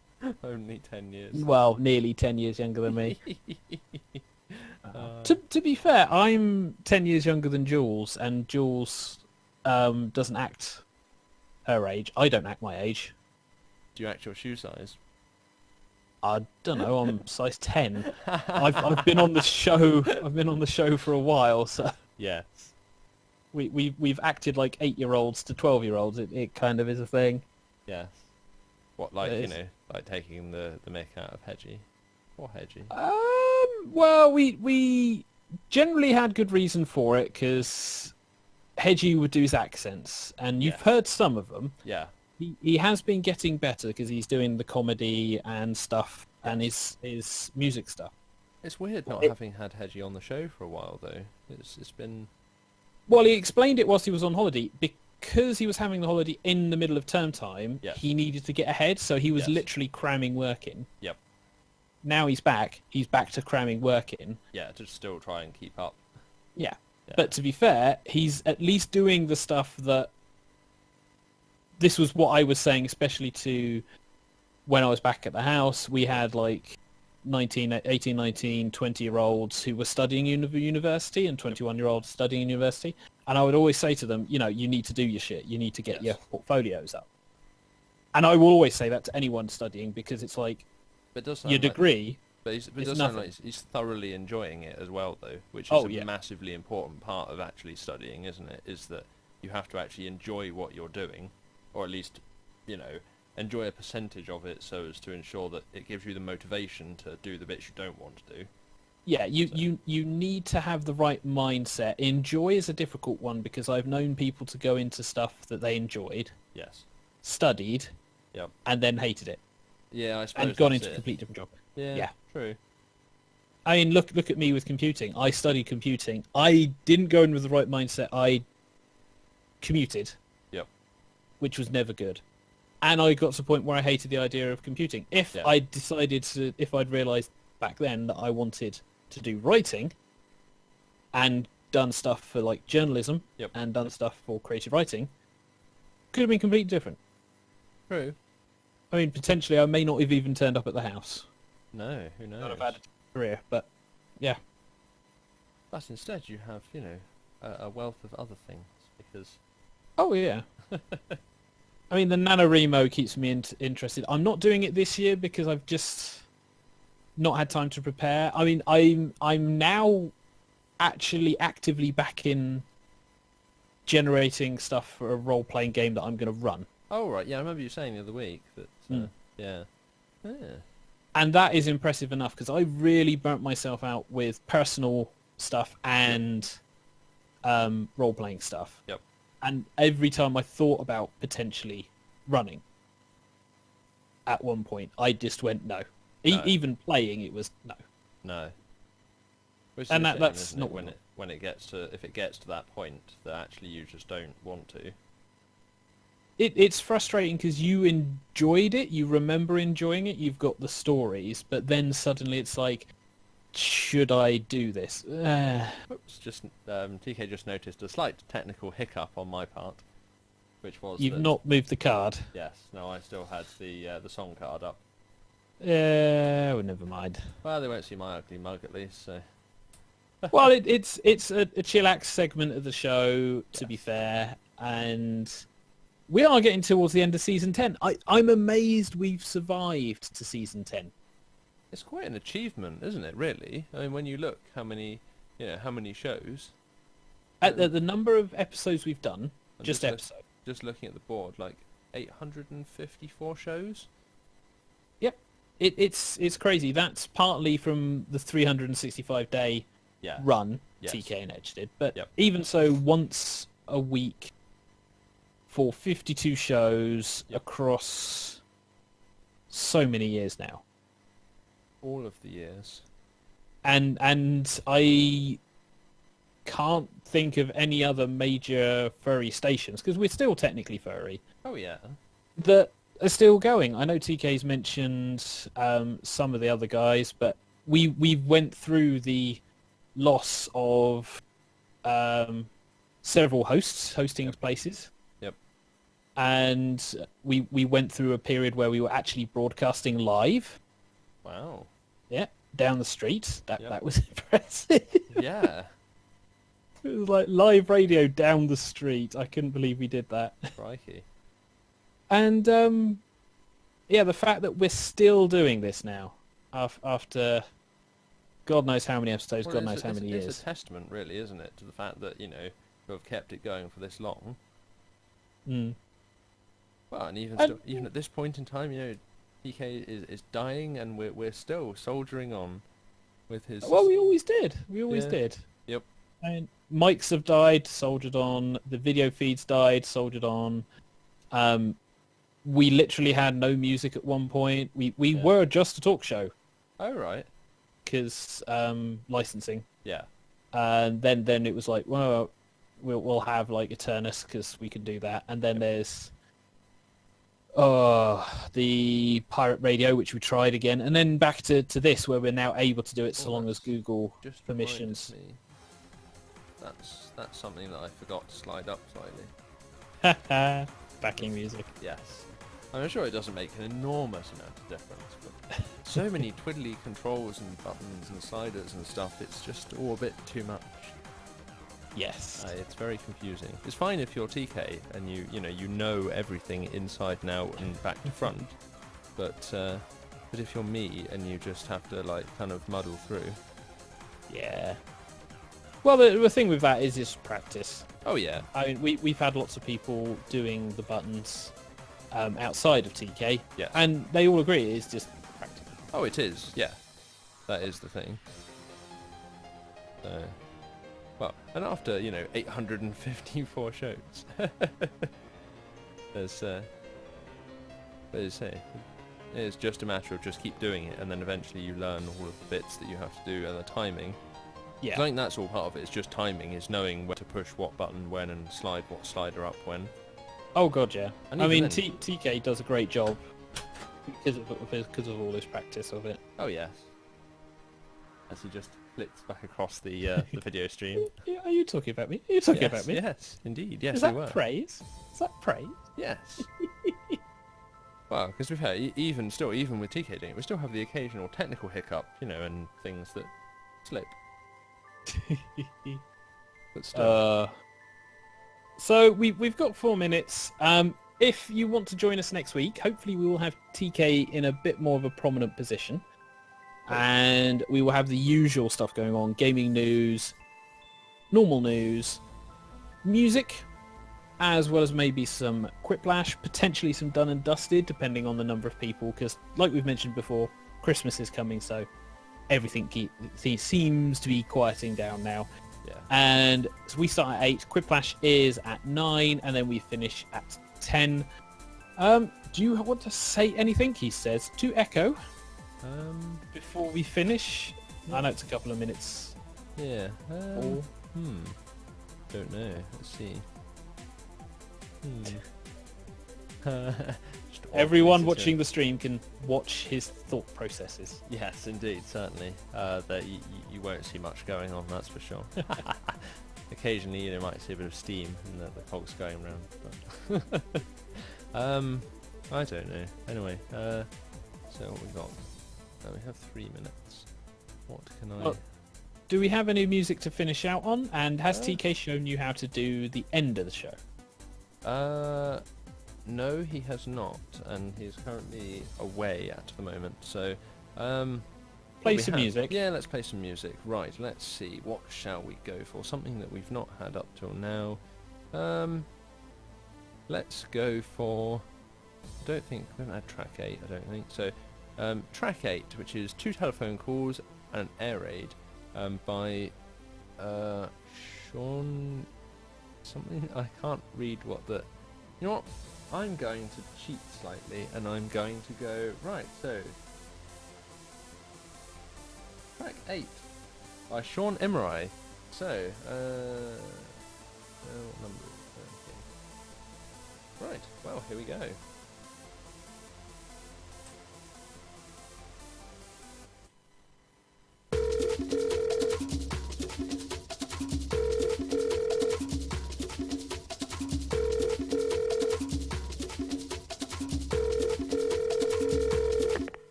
Only 10 years. Well, nearly 10 years younger than me. To be fair, I'm 10 years younger than Jules, and Jules doesn't act her age. I don't act my age. Do you act your shoe size? I don't know. I'm size 10. I've been on the show. I've been on the show for a while, so yes. We've acted like 8-year-olds to 12-year-olds. It kind of is a thing. Yes. What, like, you know, like taking the mick out of Hedgie? Or Hedgie? Well, we generally had good reason for it, because Hedgie would do his accents, and you've heard some of them. Yeah. He has been getting better, because he's doing the comedy and stuff, and his music stuff. It's weird not having had Hedgie on the show for a while, though. It's been... Well, he explained it whilst he was on holiday. Because he was having the holiday in the middle of term time, he needed to get ahead, so he was literally cramming work in. Yep. Now he's back to cramming work in. Yeah, to still try and keep up. Yeah. But to be fair, he's at least doing the stuff that... This was what I was saying, especially to when I was back at the house. We had like 18, 19, 20-year-olds who were studying university, and 21-year-olds studying university. And I would always say to them, you know, you need to do your shit. You need to get your portfolios up. And I will always say that to anyone studying, because it's like, but it does your degree... But it does sound like he's thoroughly enjoying it as well, though, which is a massively important part of actually studying, isn't it? Is that you have to actually enjoy what you're doing, or at least, you know, enjoy a percentage of it, so as to ensure that it gives you the motivation to do the bits you don't want to do. Yeah, you need to have the right mindset. Enjoy is a difficult one, because I've known people to go into stuff that they enjoyed, studied, and then hated it. Yeah, I suppose. And gone into a complete different job. Yeah, true. I mean, look at me with computing. I studied computing. I didn't go in with the right mindset. I commuted, Yep. which was never good. And I got to the point where I hated the idea of computing. If Yeah. if I'd realised back then that I wanted to do writing and done stuff for like journalism Yep. and done stuff for creative writing, could have been completely different. True. I mean, potentially I may not have even turned up at the house. No, who knows? Not have had a career, but yeah. But instead you have, you know, a wealth of other things, because... Oh yeah. I mean, the NaNoWriMo keeps me interested. I'm not doing it this year because I've just not had time to prepare. I mean, I'm now actually actively back in generating stuff for a role-playing game that I'm going to run. Oh, right, yeah, I remember you saying the other week that, yeah. Yeah. And that is impressive enough because I really burnt myself out with personal stuff and role-playing stuff. Yep. And every time I thought about potentially running, at one point, I just went no. No. Even playing, it was no. No. Which is And a shame, that's isn't not it, when it gets to, if it gets to that point that actually you just don't want to. It's frustrating because you enjoyed it, you remember enjoying it, you've got the stories, but then suddenly it's like, should I do this? Oops, just TK just noticed a slight technical hiccup on my part, which was You've that, not moved the card. Yes, no, I still had the song card up. Well, never mind. Well, they won't see my ugly mug at least, so... Well, it's a chillax segment of the show, to be fair, and we are getting towards the end of season 10. I'm amazed we've survived to season 10. It's quite an achievement, isn't it, really? I mean, when you look how many shows... At the number of episodes we've done, I'm just episodes. Just looking at the board, like 854 shows? Yep. It's crazy. That's partly from the 365-day Yeah. run Yes. TK and Edge did. But Yep. even so, once a week for 52 shows across so many years now. All of the years. And I can't think of any other major furry stations, because we're still technically furry, Oh, yeah. that are still going. I know TK's mentioned some of the other guys, but we went through the loss of several hosting places. Yep. And we went through a period where we were actually broadcasting live. Wow. Yeah, down the street. Yep. That was impressive. Yeah. It was like live radio down the street. I couldn't believe we did that. Crikey. And yeah, the fact that we're still doing this now after God knows how many episodes, Well, God knows how many It's years. a testament, really, isn't it, to the fact that, you know, you have kept it going for this long. Mm. Well, and even And- even at this point in time, you know, PK is dying, and we're still soldiering on with his... Well, we always did. We always Yeah. did. Yep. And mics have died, soldiered on. The video feeds died, soldiered on. We literally had no music at one point. We Yeah. were just a talk show Oh, right. because licensing. Yeah. And then it was like, well, we'll have like Eternus because we can do that. And then there's the pirate radio, which we tried again, and then back to this where we're now able to do it so Oh, long as that's Google Just permissions. reminded me. That's something that I forgot to slide up slightly. Backing music. Yes. I'm sure it doesn't make an enormous amount of difference, but so many twiddly controls and buttons and sliders and stuff, it's just all a bit too much. Yes. It's very confusing. It's fine if you're TK and you know everything inside and out and back to front, but if you're me and you just have to like kind of muddle through. Yeah. Well, the thing with that is just practice. Oh yeah. I mean, we've had lots of people doing the buttons outside of TK, Yes. and they all agree it is just practice. Oh, it is. Yeah. That is the thing. Well, and after 854 shows, there's as I say, it's just a matter of just keep doing it, and then eventually you learn all of the bits that you have to do and the timing, Yeah. I think that's all part of it. It's just timing, is knowing where to push what button when and slide what slider up when. Oh god, yeah. And I even mean, then- TK does a great job because of all this practice of it. Oh yes. As he just flicks back across the video stream. Are you talking about me? Are you talking Yes, about me? yes, indeed. Yes, Is we that were. praise? Is that praise? Yes. Well, because we've had even with TK doing it, we still have the occasional technical hiccup, and things that slip. But still. So we've got 4 minutes. If you want to join us next week, hopefully we will have TK in a bit more of a prominent position. And we will have the usual stuff going on. Gaming news, normal news, music, as well as maybe some Quiplash, potentially some Done and Dusted, depending on the number of people. Because like we've mentioned before, Christmas is coming, so everything seems to be quieting down now. Yeah. And so we start at 8, Quiplash is at 9, and then we finish at 10. Do you want to say anything, he says, to Echo before we finish? I know it's a couple of minutes. Yeah. Or... Don't know. Let's see. Just Everyone awkward watching the stream can watch his thought processes. Yes, indeed, certainly. That you won't see much going on, that's for sure. Occasionally, you might see a bit of steam and the cogs going around. But I don't know. Anyway, so what we got? We have 3 minutes. What can I? Well, do we have any music to finish out on? And has TK shown you how to do the end of the show? No, he has not, and he's currently away at the moment. So, Play some music. Yeah, let's play some music. Right, let's see. What shall we go for? Something that we've not had up till now. Let's go for... I don't think... We haven't had track 8, I don't think. So, track 8, which is 2 telephone calls and an air raid by Sean... Something... I can't read what the... You know what? I'm going to cheat slightly, and I'm going to go... Right, so... Track 8 by Sean Emery. So, what number is it? Okay. Right, well, here we go.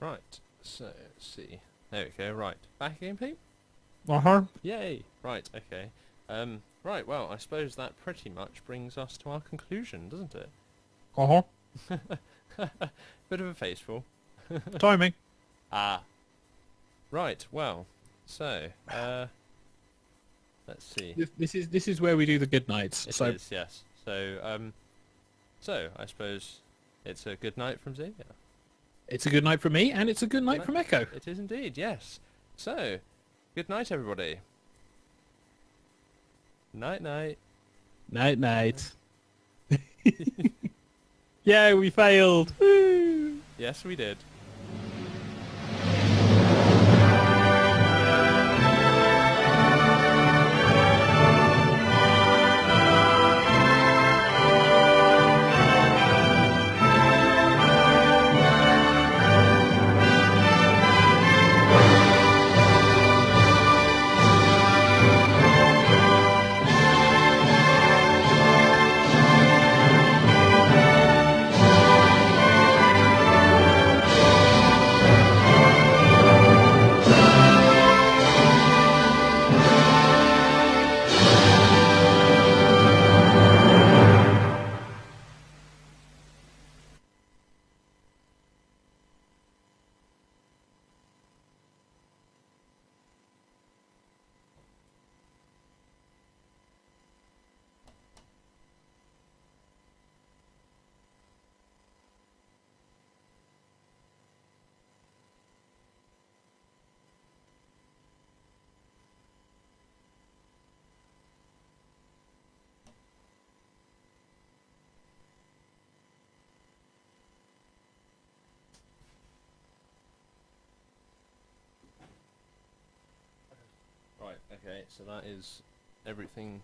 Right, so let's see. There we go. Right, back again, Pete. Uh-huh. Yay! Right, okay. Right, well, I suppose that pretty much brings us to our conclusion, doesn't it? Uh-huh. Bit of a faceful. Timing. Ah. Right, well, so, let's see. This is where we do the good nights. It so is, yes. So, I suppose it's a good night from Xavier. it's a good night from me, and it's a good night from Echo. It is indeed, yes. So, good night, everybody. Night, night. Night, night. Yeah, we failed. Woo! Yes, we did. Right, okay, so that is everything.